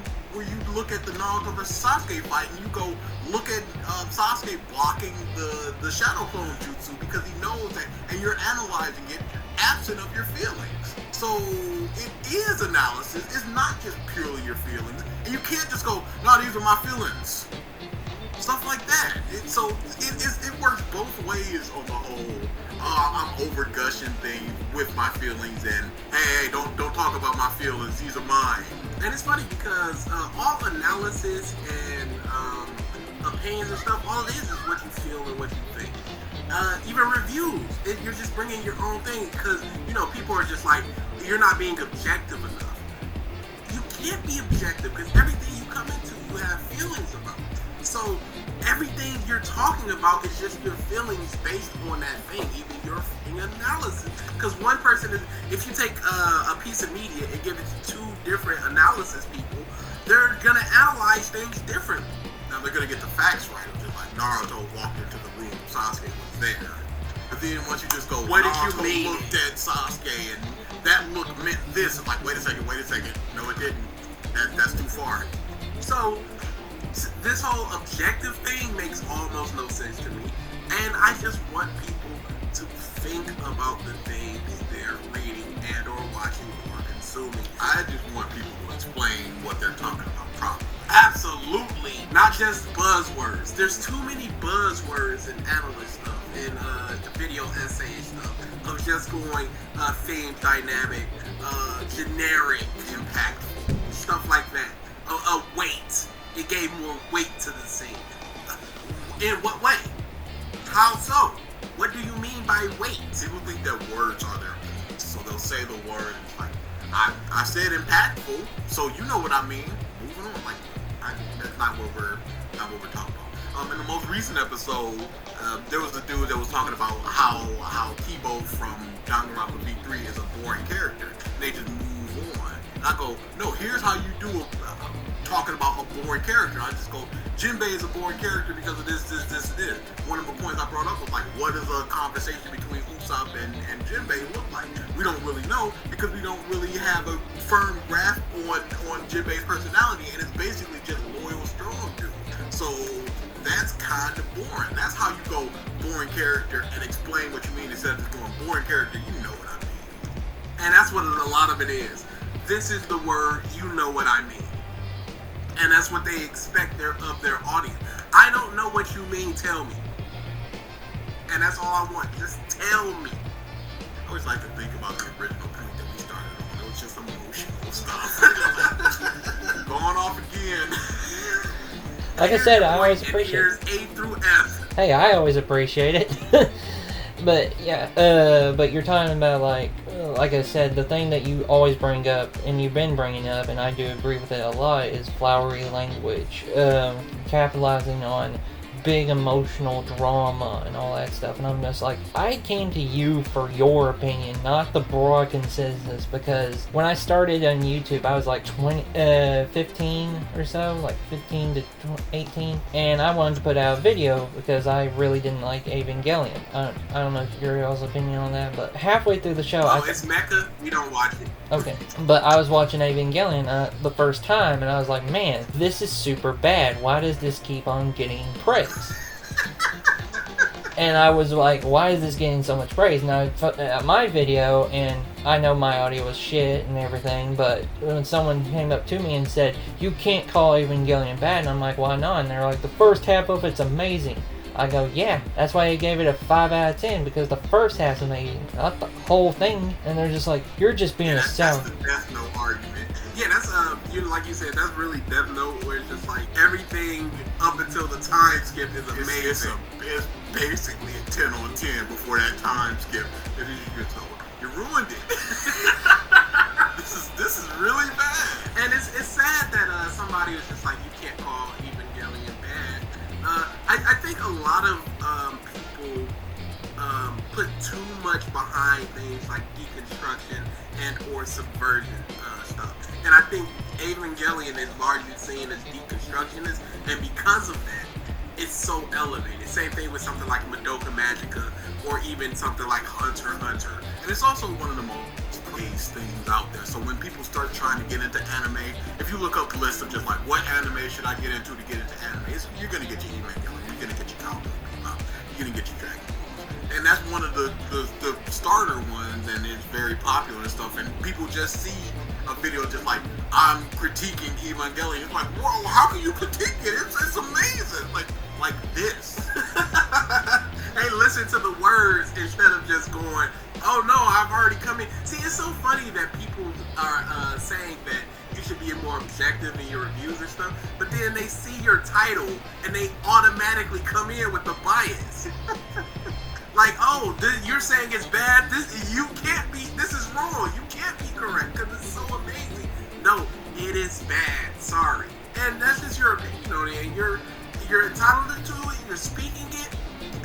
look at the Naruto versus Sasuke fight and you go look at Sasuke blocking the Shadow Clone Jutsu because he knows that, and you're analyzing it absent of your feelings. So it is analysis. It's not just purely your feelings. And you can't just go, no, these are my feelings. Stuff like that. It works both ways on the whole. I'm over gushing things with my feelings, and hey, don't talk about my feelings. These are mine. And it's funny because all analysis and opinions and stuff, all it is what you feel and what you think. Even reviews, you're just bringing your own thing because people are just like, you're not being objective enough. You can't be objective because everything you come into, you have feelings about. So everything you're talking about is just your feelings based on that thing, even your analysis. Because one person is, if you take a piece of media and give it to two different analysis people, they're gonna analyze things differently. Now they're gonna get the facts right. Just like Naruto walked into the room, Sasuke was there. But then once you just go, what Naruto did you mean? Looked at Sasuke and that look meant this. It's like, wait a second. No, it didn't. That's too far. So this whole objective thing makes almost no sense to me. And I just want people to think about the things they're reading and or watching or consuming. I just want people to explain what they're talking about properly. Absolutely. Not just buzzwords. There's too many buzzwords in analyst stuff and the video essay stuff of just going theme, dynamic, generic, impactful, stuff like that. Weight. It gave more weight to the scene. In what way? How so? What do you mean by weight? People think that words are their meaning. So they'll say the word, like, I said impactful, so you know what I mean. Moving on, like, that's not what we're talking about. In the most recent episode, there was a dude that was talking about how Kibo from Danganronpa V3 is a boring character. And they just move on. And I go, no, here's how you do talking about a boring character. I just go, Jinbei is a boring character because of this. One of the points I brought up was like, what does a conversation between Usopp and Jinbei look like? We don't really know because we don't really have a firm grasp on Jinbei's personality, and it's basically just loyal, strong dude. So that's kind of boring. That's how you go boring character and explain what you mean instead of just going boring character. You know what I mean? And that's what a lot of it is. This is the word, you know what I mean. And that's what they expect of their audience. I don't know what you mean, tell me. And that's all I want, just tell me. I always like to think about the original point that we started on. It was just emotional stuff. Going off again. Like I said, I always appreciate it. Here's A through F. Hey, I always appreciate it. But yeah, but you're talking about like I said, the thing that you always bring up, and you've been bringing up, and I do agree with it a lot, is flowery language, capitalizing on big emotional drama and all that stuff, and I'm just like, I came to you for your opinion, not the broad consensus, because when I started on YouTube, I was like 15 or so, like 15 to 18, and I wanted to put out a video because I really didn't like Evangelion. I don't know if your y'all's opinion on that, but halfway through the show, it's Mecha. We don't watch it. Okay, but I was watching Evangelion the first time, and I was like, man, this is super bad. Why does this keep on getting praise? And I was like, why is this getting so much praise? Now, my video, and I know my audio was shit and everything, but when someone came up to me and said, you can't call Evangelion bad, and I'm like, why not? And they're like, the first half of it's amazing. I go, yeah, that's why I gave it a 5 out of 10, because the first half's amazing, not the whole thing. And they're just like, you're just being a sour. That's the Death Note argument. Yeah, that's like you said, that's really Death Note, where it's just like everything up until the time skip is amazing. It's basically a 10 on 10 before that time skip. And then you just know, you ruined it. This is really bad. And it's sad that somebody was just like, you can't call Evangelion bad. I think a lot of people put too much behind things like deconstruction and or subversion stuff. And I think Evangelion is largely seen as deconstructionist, and because of that, it's so elevated. Same thing with something like Madoka Magica, or even something like Hunter x Hunter. And it's also one of the most praised things out there. So when people start trying to get into anime, if you look up the list of just like, what anime should I get into to get into anime, you're going to get your Evangelion, you're going to get your Cowboy Bebop, you're going to get your Dragon Ball. And that's one of the starter ones, and it's very popular and stuff. And people just see a video just like, I'm critiquing Evangelion. It's like, whoa, how can you critique it? It's amazing. Like this. Hey, listen to the words instead of just going, oh no, I've already come in. See, it's so funny that people are saying that you should be more objective in your reviews and stuff, but then they see your title and they automatically come in with the bias. Like, oh, you're saying it's bad. This is wrong. You can't be correct because it's so amazing. No, it is bad. Sorry, and that's just your opinion on it. And you're entitled to it. You're speaking it.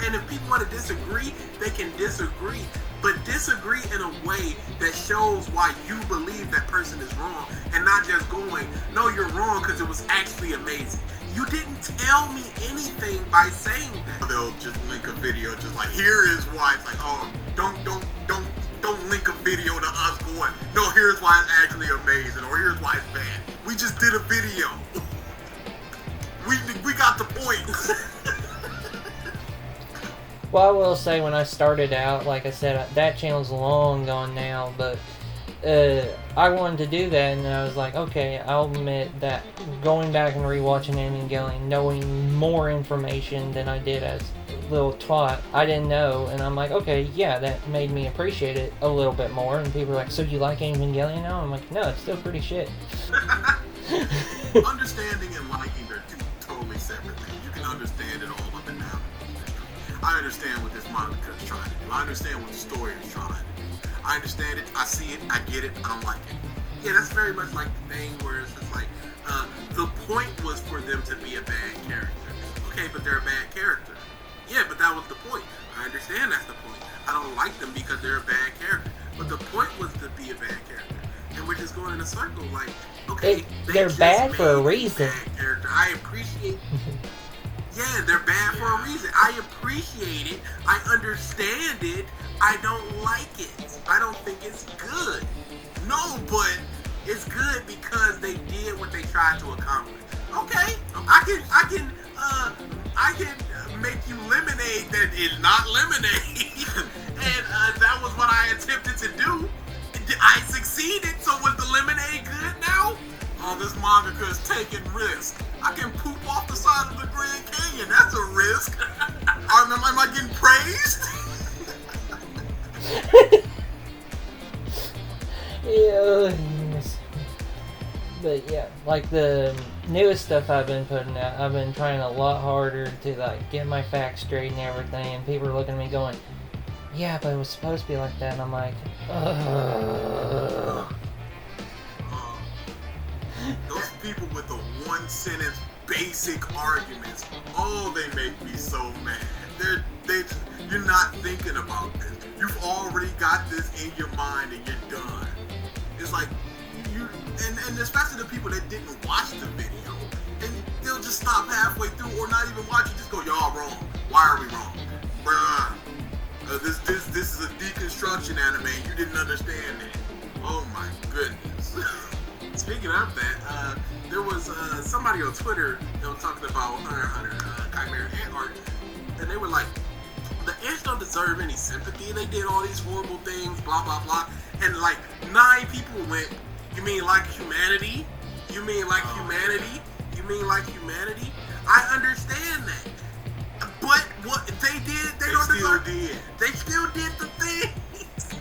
And if people want to disagree, they can disagree. But disagree in a way that shows why you believe that person is wrong, and not just going, no, you're wrong because it was actually amazing. You didn't tell me anything by saying that. They'll just link a video, just like, here is why. It's like, oh, don't link a video to us going, no, here's why it's actually amazing, or here's why it's bad. We just did a video. We got the point. Well, I will say, when I started out, like I said, that channel's long gone now, but I wanted to do that, and I was like, okay, I'll admit that going back and rewatching Evangelion, knowing more information than I did as a little twat, I didn't know, and I'm like, okay, yeah, that made me appreciate it a little bit more, and people are like, so do you like Evangelion now? I'm like, no, it's still pretty shit. Understanding and liking are two totally separate things. You can understand it all up and down. I understand what this manga is trying to do. I understand what the story is trying to do. I understand it, I see it, I get it, I don't like it. Yeah, that's very much like the thing where it's just like, the point was for them to be a bad character. Okay, but they're a bad character. Yeah, but that was the point. I understand that's the point. I don't like them because they're a bad character. But the point was to be a bad character. And we're just going in a circle like, okay, they're bad for a reason. Bad character. I appreciate Yeah, they're bad for a reason. I appreciate it. I understand it. I don't like it. I don't think it's good. No, but it's good because they did what they tried to accomplish. Okay, I can make you lemonade that is not lemonade, and that was what I attempted to do. I succeeded. So was the lemonade good now? Oh, this mangaka is taking risks. I can poop off the side of the Grand Canyon. That's a risk. Am I getting praised? Yeah. But yeah, like the newest stuff I've been putting out, I've been trying a lot harder to like get my facts straight and everything, and people are looking at me going, yeah, but it was supposed to be like that, and I'm like, Those people with the one sentence basic arguments. Oh, they make me so mad. You're not thinking about this. You've already got this in your mind and you're done. It's like and especially the people that didn't watch the video, and they'll just stop halfway through or not even watch it. Just go, y'all wrong. Why are we wrong, bruh? This is a deconstruction anime. You didn't understand it. Oh my goodness. Speaking of that, there was somebody on Twitter that was talking about Hunter x Hunter, Chimera Ant art, and they were like, the ants don't deserve any sympathy. They did all these horrible things, blah blah blah, and like 9 people went, you mean like humanity? You mean like humanity? You mean like humanity? I understand that. But what they did, they don't deserve. They still did the things.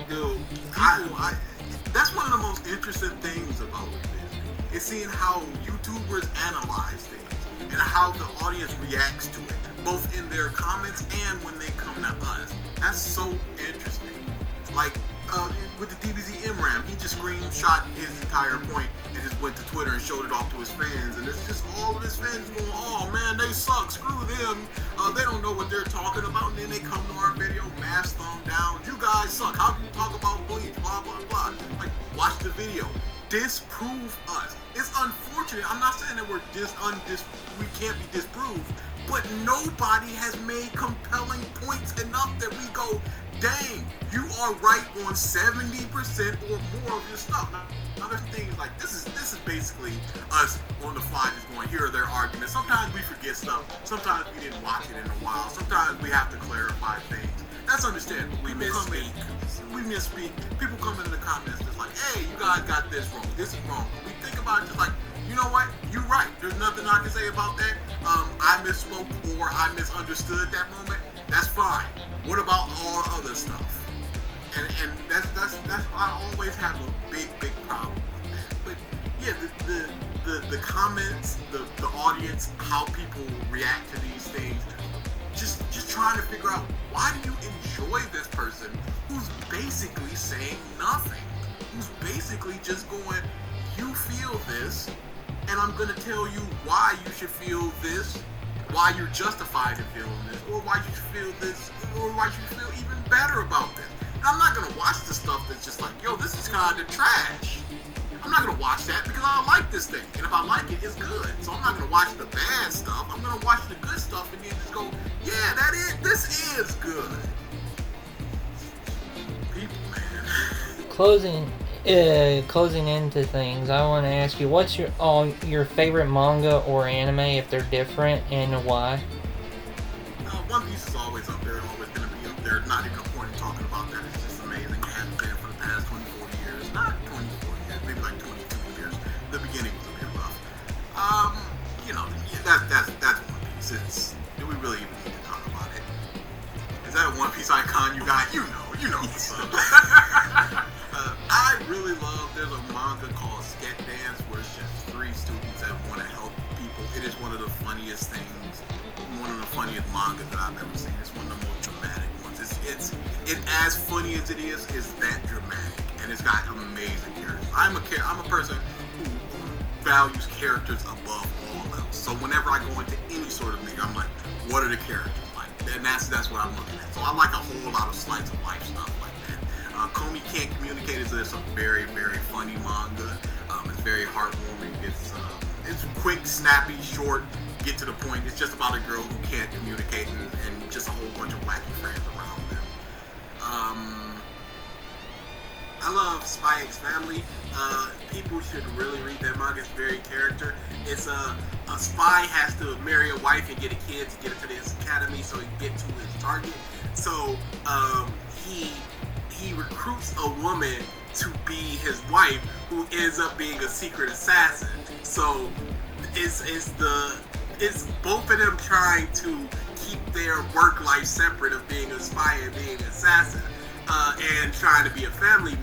Dude, that's one of the most interesting things about this. Is seeing how YouTubers analyze things and how the audience reacts to it, both in their comments and when they come to us. That's so interesting. Like, with the DBZ MRAM, he just screenshot his entire point and just went to Twitter and showed it off to his fans, and it's just all of his fans going, oh man, they suck, screw them, they don't know what they're talking about, and then they come to our video, mass thumb down, you guys suck, how can you talk about Bleach, blah blah blah. Like, watch the video, disprove us. It's unfortunate, I'm not saying that we can't be disproved, but nobody has made compelling points enough that we go, dang, you are right on 70% or more of your stuff. Now there's things like this is basically us on the fly just going, here are their arguments. Sometimes we forget stuff. Sometimes we didn't watch it in a while. Sometimes we have to clarify things. That's understandable. We misspeak. People come into the comments just like, hey, you guys got this wrong. This is wrong. We think about it just like, you know what? You're right. There's nothing I can say about that. I misspoke or I misunderstood that moment. That's fine. What about all other stuff? And that's I always have a big problem with that. But yeah, the comments, the audience, how people react to these things, just trying to figure out, why do you enjoy this person who's basically saying nothing? Who's basically just going, you feel this, and I'm gonna tell you why you should feel this, why you're justified in feeling this, or why you should feel this, or why you should feel even better about this. And I'm not gonna watch the stuff that's just like, yo, this is kind of trash. I'm not gonna watch that because I like this thing, and if I like it, it's good. So I'm not gonna watch the bad stuff. I'm gonna watch the good stuff and then just go, yeah, this is good. People, man. Closing into things, I want to ask you, what's your favorite manga or anime, if they're different, and why? One Piece is always up there, always going to be up there. Not even a point in talking about that. It's just amazing. It has been for the past 24 years. Not 24 years, maybe like 22 years. The beginning was a bit rough. That's One Piece. Do we really even need to talk about it? Is that a One Piece icon you got? You know what's up. I really love, there's a manga called Sket Dance where it's just 3 students that want to help people. It is one of the funniest things, one of the funniest mangas that I've ever seen. It's one of the most dramatic ones. It's as funny as it is that dramatic, and it's got amazing characters. I'm a person who values characters above all else. So whenever I go into any sort of thing, I'm like, what are the characters like? And that's what I'm looking at. So I like a whole lot of slice of life stuff like that. Komi Can't Communicate is a very, very funny manga. It's very heartwarming. It's quick, snappy, short, get to the point. It's just about a girl who can't communicate and just a whole bunch of wacky friends around them. I love Spy X Family. People should really read that manga. It's very character. It's a spy has to marry a wife and get a kid to get into this academy so he can get to his target. So he recruits a woman to be his wife, who ends up being a secret assassin. So it's both of them trying to keep their work life separate of being a spy and being an assassin, and trying to be a family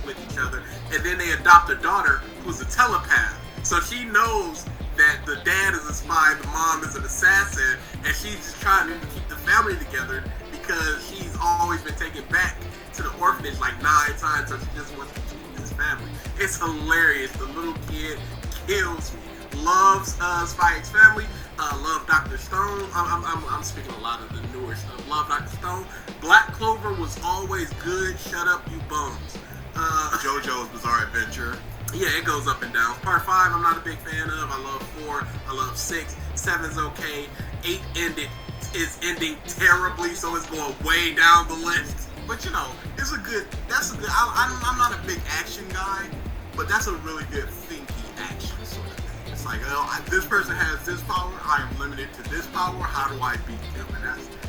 with each other. And then they adopt a daughter who's a telepath. So she knows that the dad is a spy, the mom is an assassin, and she's just trying to keep the family together because she's always been taken back to the orphanage like 9 times, so she just wants to keep this family. It's hilarious. The little kid kills me. loves Spy X Family. Love Dr. Stone. I'm speaking a lot of the newer stuff. Love Dr. Stone. Black Clover was always good. Shut up, you bums. JoJo's Bizarre Adventure. Yeah, it goes up and down. Part 5, I'm not a big fan of. I love 4. I love 6. 7's okay. 8 is ending terribly, so it's going way down the list. But you know, that's a good. I'm not a big action guy, but that's a really good thinky action sort of thing. It's like, this person has this power. I am limited to this power. How do I beat them? And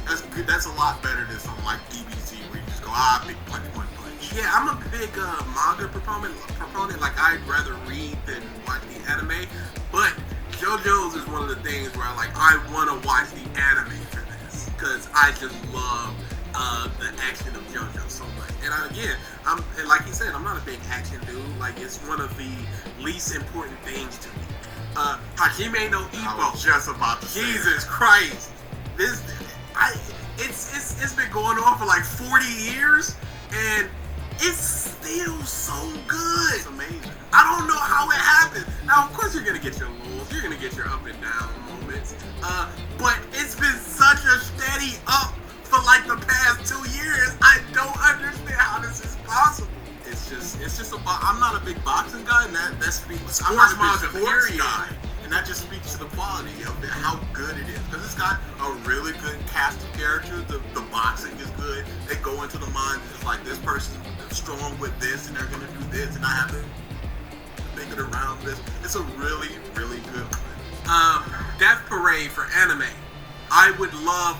that's good. That's a lot better than something like DBZ where you just go, big punch, punch, punch. Yeah, I'm a big manga proponent. Like, I'd rather read than watch the anime. But JoJo's is one of the things where I want to watch the anime for this because I just love the action of JoJo so much. And and like you said, I'm not a big action dude. Like, it's one of the least important things to me. Hajime no Ippo. I was just about to say Jesus Christ. It's been going on for like 40 years, and it's still so good. It's amazing. I don't know how it happened. Now, of course, you're gonna get your lows, you're gonna get your up and down moments, but it's been such a steady up for like the past 2 years. I don't understand how this is possible. It's just about. I'm not a big boxing guy, and that speaks. I'm Sports not a big manga, sports period. guy, and that just speaks to the quality of it, how good it is. Because it's got a really good cast of characters. The boxing is good. They go into the mind just like this person is strong with this, and they're gonna do this, and I have to think it around this. It's a really, really good one. Death Parade for anime. I would love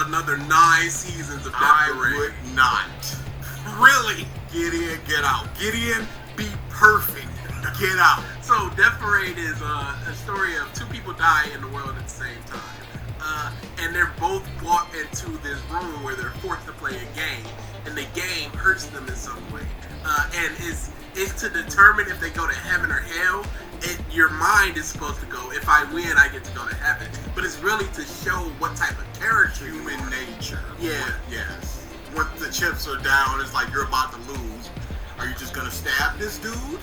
another 9 seasons of Death Parade. I would not. Really? Gideon, get out. Gideon, be perfect. Get out. So, Death Parade is a story of 2 people die in the world at the same time. And they're both brought into this room where they're forced to play a game. And the game hurts them in some way. And it's to determine if they go to heaven or hell. Your mind is supposed to go, if I win, I get to go to heaven. But it's really to show what type of character you Human are. nature. Yeah. Yes. When the chips are down, it's like you're about to lose. Are you just gonna stab this dude?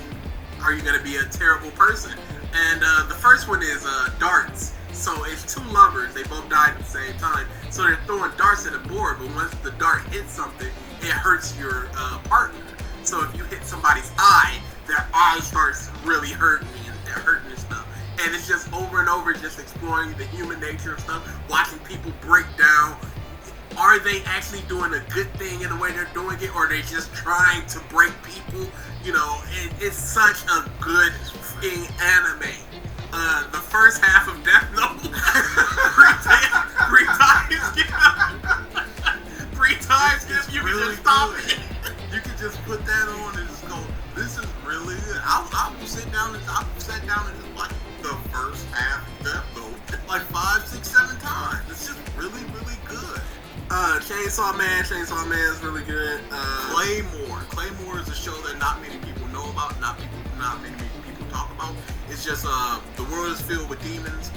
Are you going to be a terrible person? And the first one is darts. So it's 2 lovers. They both died at the same time. So they're throwing darts at a board, but once the dart hits something, it hurts your partner. So if you hit somebody's eye, their eye starts really hurting and stuff. And it's just over and over, just exploring the human nature of stuff, watching people break down. Are they actually doing a good thing in the way they're doing it, or are they just trying to break people? You know, it's such a good fucking anime. The first half of Death Note, 3 times, you can Really just stop good. it. You can just put that on and just go, this is really good. I will sit down and just watch the first half of Death Note like 5, 6, 7 times. It's just really, really good. Chainsaw Man is really good. Claymore is a show that not many people know about, not many people talk about. It's just the world is filled with demons.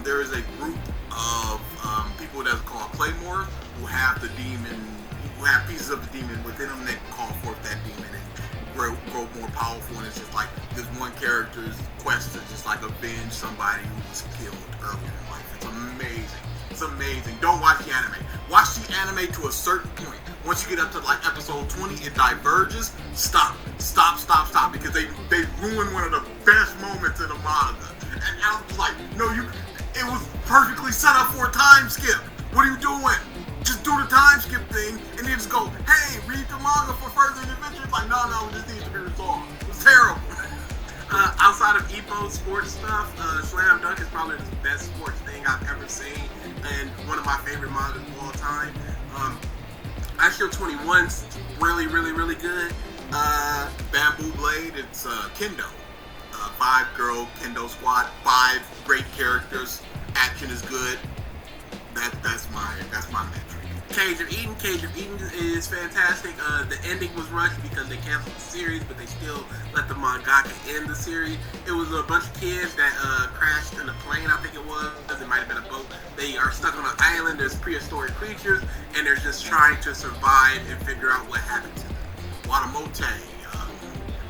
There is a group of people that's called Claymore who have pieces of the demon within them that call forth that demon and grow more powerful. And it's just like this one character's quest to just like avenge somebody who was killed earlier in life. It's amazing. It's amazing. Don't watch the anime. Watch the anime to a certain point. Once you get up to like episode 20, it diverges. Stop, because they ruined one of the best moments in the manga. And I was like, no, it was perfectly set up for a time skip. What are you doing? Just do the time skip thing, and then just go, hey, read the manga for further adventures. Like, no, this needs to be resolved. It's terrible. Outside of Ippo sports stuff, Slam Dunk is probably the best sports thing I've ever seen, and one of my favorite mangas of all time. Astro 21's really, really, really good. Bamboo Blade, it's Kendo. 5-girl Kendo squad, 5 great characters. Action is good. That's my metric. Cage of Eden is fantastic. The ending was rushed because they canceled the series, but they still let the mangaka end the series. It was a bunch of kids that crashed in a plane, I think it was. It might have been a boat. They are stuck on an island. There's prehistoric creatures, and they're just trying to survive and figure out what happened to them. Watamote,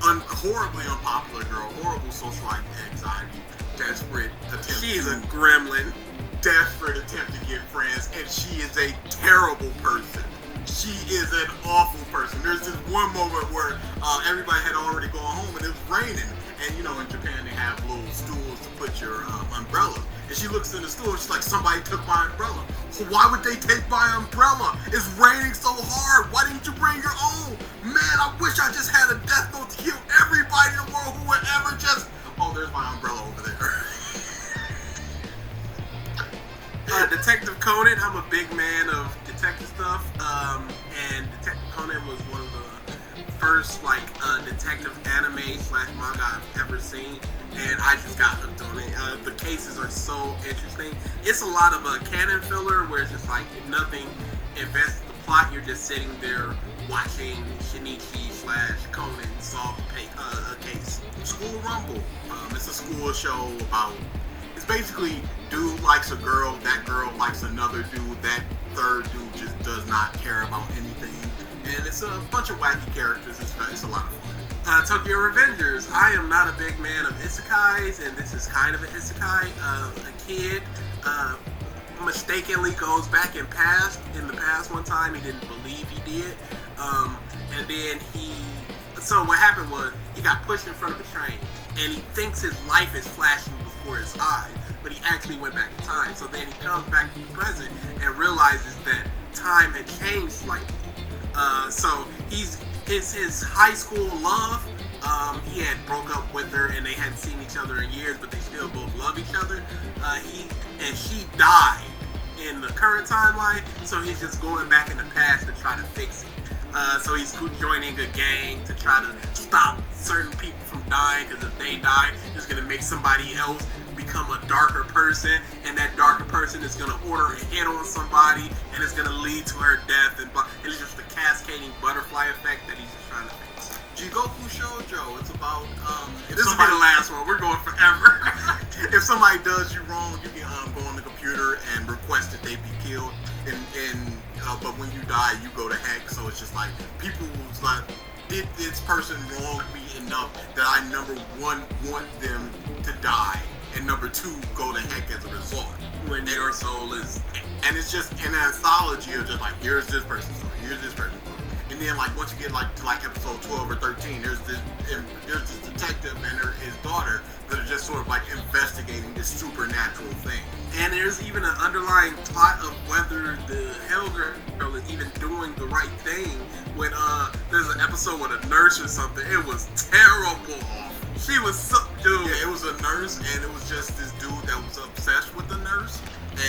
horribly unpopular girl, horrible social anxiety, desperate attempt. She's a gremlin. Desperate attempt to get friends, and she is a terrible person. She is an awful person. There's this one moment where everybody had already gone home and it was raining, and you know in Japan they have little stools to put your umbrella. And she looks in the stool and she's like, somebody took my umbrella. So why would they take my umbrella? It's raining so hard. Why didn't you bring your own? Man, I wish I just had a death note to kill everybody in the world who would ever just. Oh, there's my umbrella over there. Detective Conan, I'm a big man of detective stuff, and Detective Conan was one of the first detective anime / manga I've ever seen, and I just got hooked on it. The cases are so interesting. It's a lot of canon filler where it's just like nothing invests the plot. You're just sitting there watching Shinichi / Conan solve a case. School Rumble. It's a school show about. It's basically dude likes a girl, that girl likes another dude, that third dude just does not care about anything, and it's a bunch of wacky characters. It's a lot of fun. Tokyo Revengers. I am not a big man of isekais, and this is kind of an isekai. A kid mistakenly goes back in the past one time. He didn't believe he did, and then so what happened was he got pushed in front of a train, and he thinks his life is flashing before his eyes, but he actually went back in time. So then he comes back to the present and realizes that time had changed slightly. So his high school love, he had broke up with her and they hadn't seen each other in years, but they still both love each other. She died in the current timeline, so he's just going back in the past to try to fix it. So he's joining a gang to try to stop certain people from dying, because if they die, it's going to make somebody else become a darker person, and that darker person is going to order a hit on somebody, and it's going to lead to her death, and it's just a cascading butterfly effect that he's just trying to fix. Jigoku Shoujo. It's about this will be the last one. We're going forever. If somebody does you wrong, you can go on the computer and request that they be killed, but when you die, you go to heck. So it's just like people was like, did this person wrong me enough that I number one want them to die, and number two go to heck as a result. When your soul is, and it's just an anthology of just like, here's this person's story, here's this person's story. And then like once you get to episode 12 or 13, there's this detective and his daughter that are just sort of like investigating this supernatural thing. And there's even an underlying plot of whether the Hell Girl is even doing the right thing. When there's an episode with a nurse or something, it was terrible. She was dude. Yeah, it was a nurse, and it was just this dude that was obsessed with the nurse.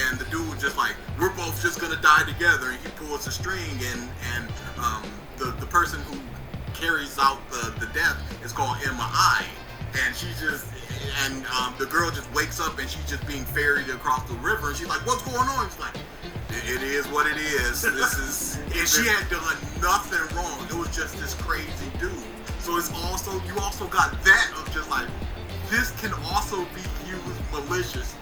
And the dude was just like, we're both just gonna die together. And he pulls a string, and the person who carries out the death is called Emma. And she just, and the girl just wakes up and she's just being ferried across the river. And she's like, what's going on? She's like, it is what it is. This is, and she had done nothing wrong. It was just this crazy dude. So it's also, you also got that of just like, this can also be used maliciously.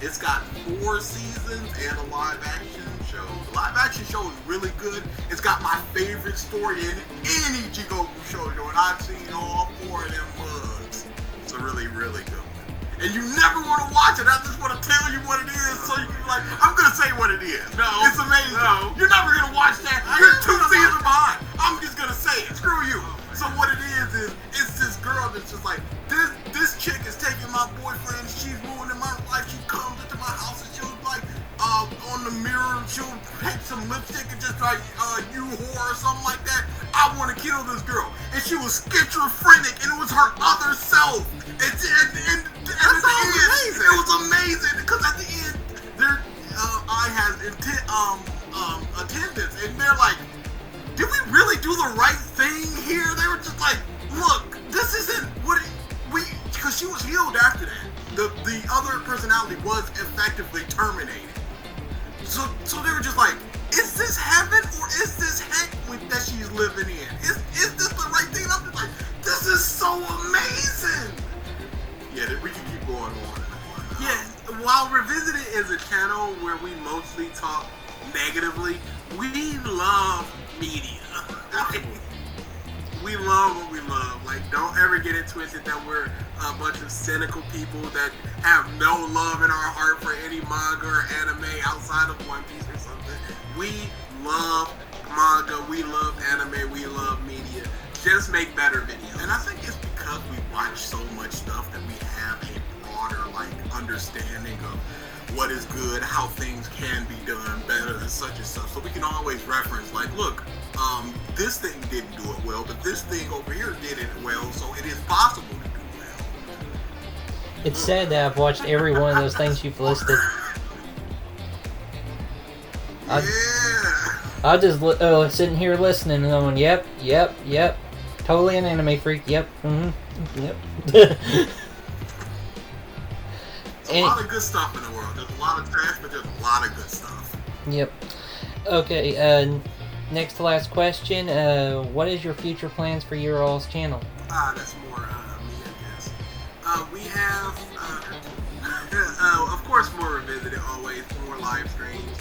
It's got 4 seasons and a live action show. The live action show is really good. It's got my favorite story in any Jigoku Shoujo, and I've seen all 4 of them mugs. It's a really, really good one. And you never want to watch it. I just want to tell you what it is, so you can be like, I'm going to say what it is. No. It's amazing. No. You're never going to watch that. You're 2 seasons behind. I'm just going to say it. Screw you. So what it is it's this girl that's just like, this chick is taking my boyfriend, she's ruining my life. She comes into my house and she'll like, on the mirror, she'll paint some lipstick and just like, you whore or something like that. I want to kill this girl. And she was schizophrenic, and it was her other self. And at the end, amazing. It was amazing, because at the end, I had attendance, and they're like, did we really do the right thing here? They were just like, look, this isn't what because she was healed after that. The other personality was effectively terminated. So they were just like, is this heaven or is this heck that she's living in? Is this the right thing? And I'm just like, this is so amazing. Yeah, we can keep going on and on. Yeah, while Revisited is a channel where we mostly talk negatively, we love media. We love what we love. Like, don't ever get it twisted that we're a bunch of cynical people that have no love in our heart for any manga or anime outside of One Piece or something. We love manga, we love anime, we love media. Just make better videos. And I think it's because we watch so much stuff that we have a broader understanding of what is good, how things can be done better than such and such. So we can always reference look, this thing didn't do it well, but this thing over here did it well, so it is possible to do well. It's sad that I've watched every one of those things you've listed. I just sitting here listening and going, yep. Totally an anime freak. Yep. Yep. There's a lot of good stuff in the world. There's a lot of trash, but there's a lot of good stuff. Yep. Okay, next to last question. What is your future plans for your all's channel? That's more me, I guess. We have, of course, more Revisited always, more live streams.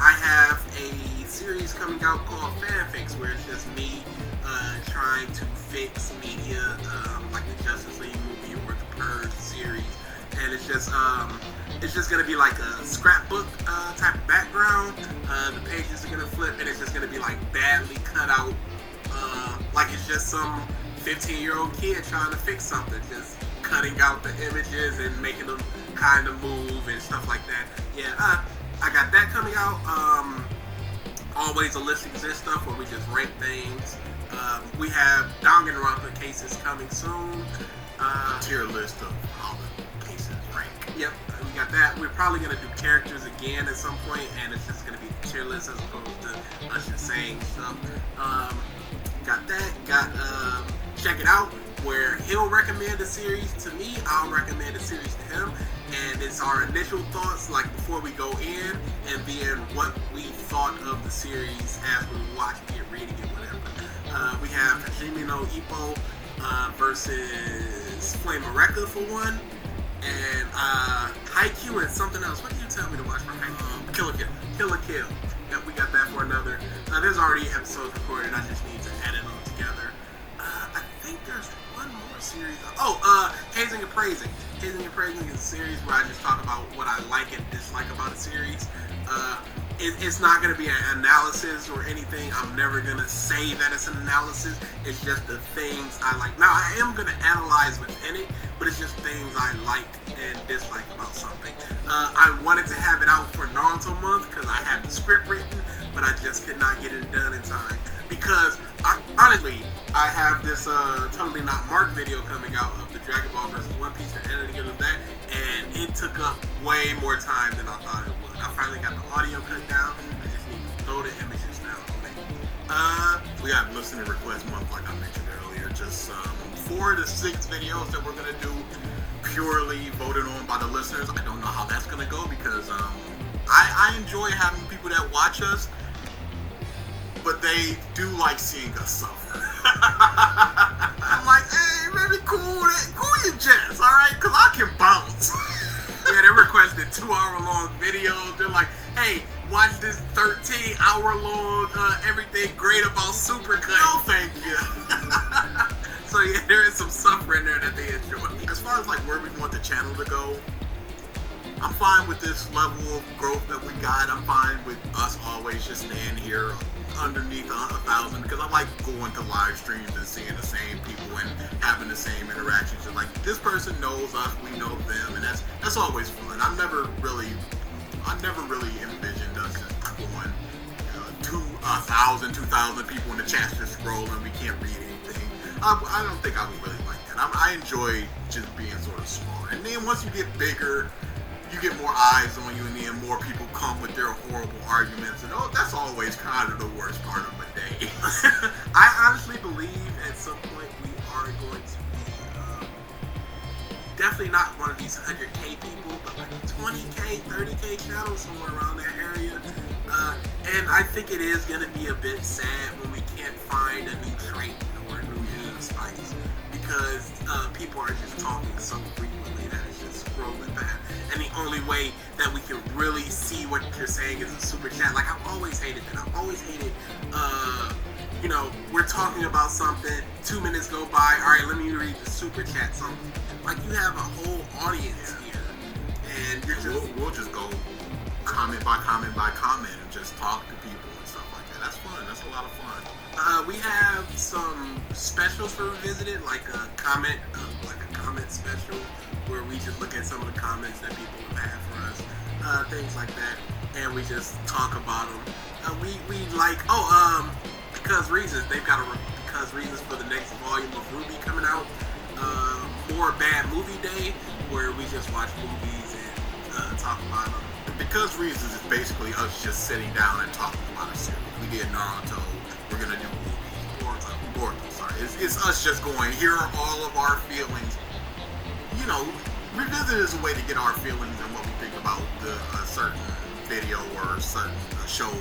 I have a series coming out called Fanfics, where it's just me trying to fix media, like the Justice League movie or the Purge series, and it's just gonna be like a scrapbook type of background. The pages are gonna flip, and it's just gonna be like badly cut out, like it's just some 15-year-old kid trying to fix something, just cutting out the images and making them kind of move and stuff like that. Yeah, I got that coming out. Always a List Exists stuff where we just rank things. We have Danganronpa cases coming soon. Tier list of how the cases rank. Yep, we got that. We're probably going to do characters again at some point, and it's just going to be tier list as opposed to us just saying stuff. Got that. Got Check It Out, where he'll recommend a series to me, I'll recommend a series to him, and it's our initial thoughts, like before we go in, and then what we thought of the series as we were watching it, reading it, whatever. We have Hajime no Ippo versus Flame of Recca for one, and Haikyuu and something else. What did you tell me to watch for Haikyuu? Kill la Kill. Yep, we got that for another. There's already episodes recorded, I just need to edit them together. I think there's one more series. Hazing and Praising. Hazing and Praising is a series where I just talk about what I like and dislike about a series. It's not going to be an analysis or anything. I'm never going to say that it's an analysis. It's just the things I like. Now, I am going to analyze within it, but it's just things I like and dislike about something. I wanted to have it out for Naruto month because I had the script written, but I just could not get it done in time. Because, honestly, I have this Totally Not Marked video coming out of the Dragon Ball vs. One Piece, the editing of that, and it took up way more time than I thought it would. I finally got the audio cut down. I just need to throw the images down on it. We have listener request month, like I mentioned earlier. Just 4 to 6 videos that we're gonna do purely voted on by the listeners. I don't know how that's gonna go because I enjoy having people that watch us, but they do like seeing us suffer. I'm like, hey, maybe cool your jets, all right? Because I can bounce. Yeah, they requested 2-hour-long videos. They're like, hey, watch this 13-hour-long everything great about Supercut. No, thank you. So yeah, there is some suffering there that they enjoy. As far as like where we want the channel to go, I'm fine with this level of growth that we got. I'm fine with us always just staying here underneath 1,000 because I like going to live streams and seeing the same people and having the same interactions. And like this person knows us, we know them, and that's always fun. I never really envisioned us just going 2,000 people in the chat just scrolling. We can't read anything. I don't think I would really like that. I enjoy just being sort of smaller. And then once you get bigger, you get more eyes on you, and then more people come with their horrible arguments, and that's always kind of the worst part of a day. I honestly believe at some point we are going to be definitely not one of these 100K people, but like 20K, 30K channels, somewhere around that area. And I think it is going to be a bit sad when we can't find a new trait or a new spice, because people are just talking so frequently that it's just scrolling past. And the only way that we can really see what you're saying is a super chat. Like, I've always hated that. I've always hated you know, we're talking about something, 2 minutes go by, all right, let me read the super chat something. Like, you have a whole audience here, and you're just... We'll just go comment by comment by comment and just talk to people and stuff like that. That's fun. That's a lot of fun. We have some specials for Revisited, like a comment special, where we just look at some of the comments that people have had for us, things like that, and we just talk about them. We like, Because Reasons, they've got a Because Reasons for the next volume of RWBY coming out. More Bad Movie Day, where we just watch movies and talk about them. Because Reasons is basically us just sitting down and talking about a series. We did Naruto. We're gonna do Boruto. Sorry, it's us just going. Here are all of our feelings. You know, Revisit is a way to get our feelings and what we think about a certain video or a certain show.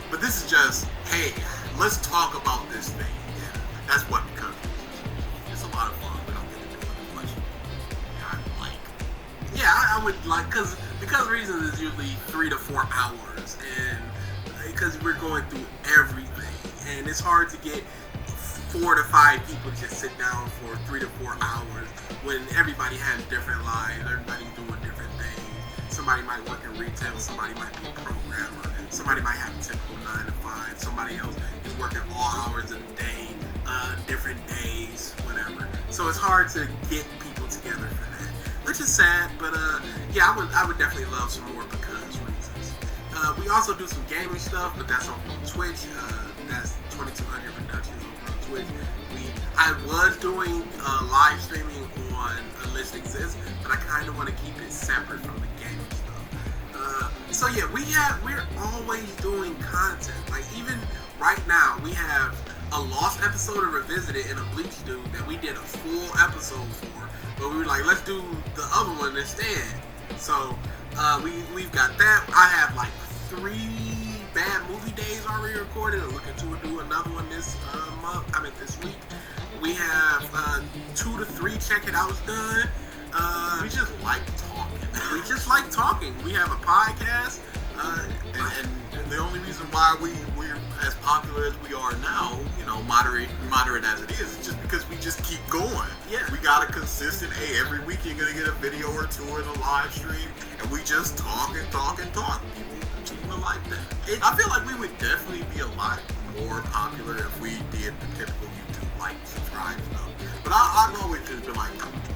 But this is just, hey, let's talk about this thing. And that's what Because Reasons is. It's a lot of fun. We don't get to do it as much. Yeah, I would like, because Reasons is usually 3 to 4 hours, and because we're going through everything, and it's hard to get 4 to 5 people to just sit down for 3 to 4 hours when everybody has different lives, everybody's doing different things. Somebody might work in retail, somebody might be a programmer, somebody might have a typical 9 to 5, somebody else is working all hours of the day, different days, whatever. So it's hard to get people together for that, which is sad, but yeah, I would definitely love some more Because Reasons. We also do some gaming stuff, but that's on Twitch. That's 2200 Productions over on Twitch. I was doing live streaming on A List Exists, but I kind of want to keep it separate from the gaming stuff. So yeah, we're always doing content. Like even right now, we have a lost episode of Revisited in a Bleach Dude that we did a full episode for, but we were like, let's do the other one instead. So we've got that. I have like 3 Bad Movie Days already recorded. I'm looking to do another one this this week. We have 2 to 3 Check It Outs done. We just like talking. We just like talking. We have a podcast. And the only reason why we're as popular as we are now, you know, moderate as it is just because we just keep going. Yeah. We got a consistent, hey, every week you're going to get a video or 2 in a live stream, and we just talk and talk and talk. People like that. I feel like we would definitely be a lot more popular if we did the typical YouTube like, subscribe stuff. But I've always just been like,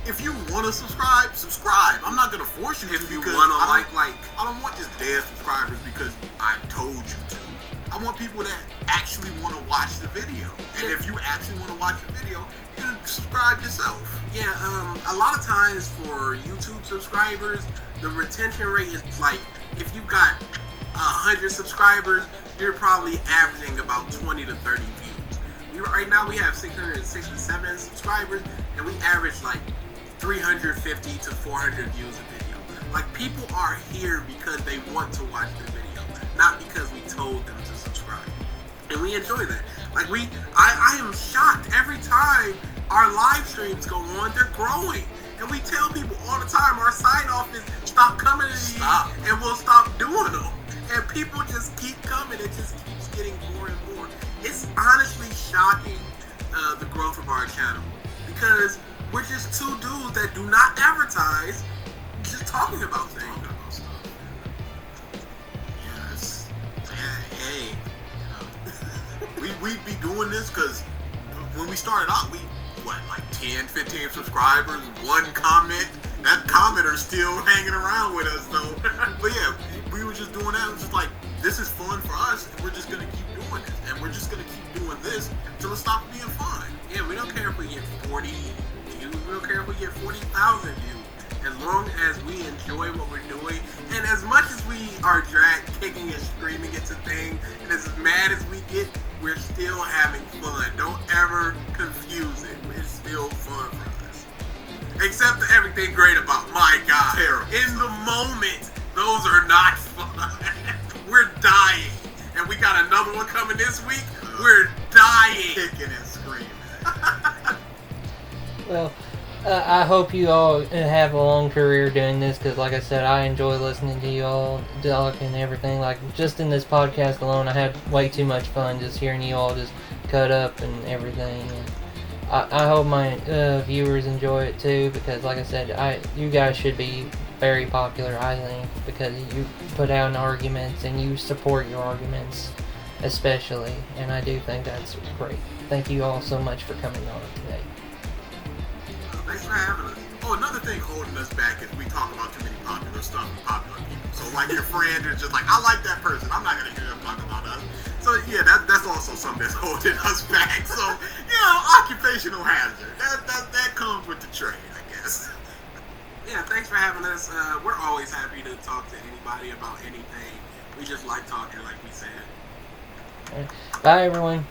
if you want to subscribe. I'm not going to force you if to you because want to I don't want just dead subscribers because I told you to. I want people that actually want to watch the video. And if you actually want to watch the video, you can subscribe yourself. Yeah, a lot of times for YouTube subscribers, the retention rate is like, if you've got 100 subscribers, you're probably averaging about 20 to 30 views. Right now we have 667 subscribers, and we average like 350 to 400 views a video. Like, people are here because they want to watch the video, not because we told them to subscribe. And we enjoy that. Like, I am shocked every time our live streams go on, they're growing. And we tell people all the time, our sign off is stop coming to these and we'll stop doing them. And people just keep coming. It just keeps getting more and more. It's honestly shocking, the growth of our channel, because we're just 2 dudes that do not advertise, just talking about things. Hey, we'd be doing this because when we started out, like 10, 15 subscribers, 1 comment. That commenter's still hanging around with us though. But yeah, we were just doing that. It was just like, this is fun for us, and we're just gonna keep doing it. And we're just gonna keep doing this until it stops being fun. Yeah, we don't care if we get 40 views. We don't care if we get 40,000 views. As long as we enjoy what we're doing, and as much as we are kicking and screaming into things, and as mad as we get, we're still having fun. Don't ever confuse it. It's still fun for us. Except for everything great about My God. Terrible. In the moment, those are not fun. We're dying. And we got another one coming this week. We're dying. Kicking and screaming. Well, I hope you all have a long career doing this because, like I said, I enjoy listening to you all talk and everything. Like, just in this podcast alone, I had way too much fun just hearing you all just cut up and everything. And I hope my viewers enjoy it too because, like I said, you guys should be very popular, I think, because you put out arguments and you support your arguments, especially. And I do think that's great. Thank you all so much for coming on today. Thanks for having us. Oh, another thing holding us back is we talk about too many popular stuff and popular people. So, like, your friend is just like, I like that person. I'm not going to hear them talk about us. So, yeah, that's also something that's holding us back. So, occupational hazard. That comes with the trade, I guess. Yeah, thanks for having us. We're always happy to talk to anybody about anything. We just like talking, like we said. Bye, everyone.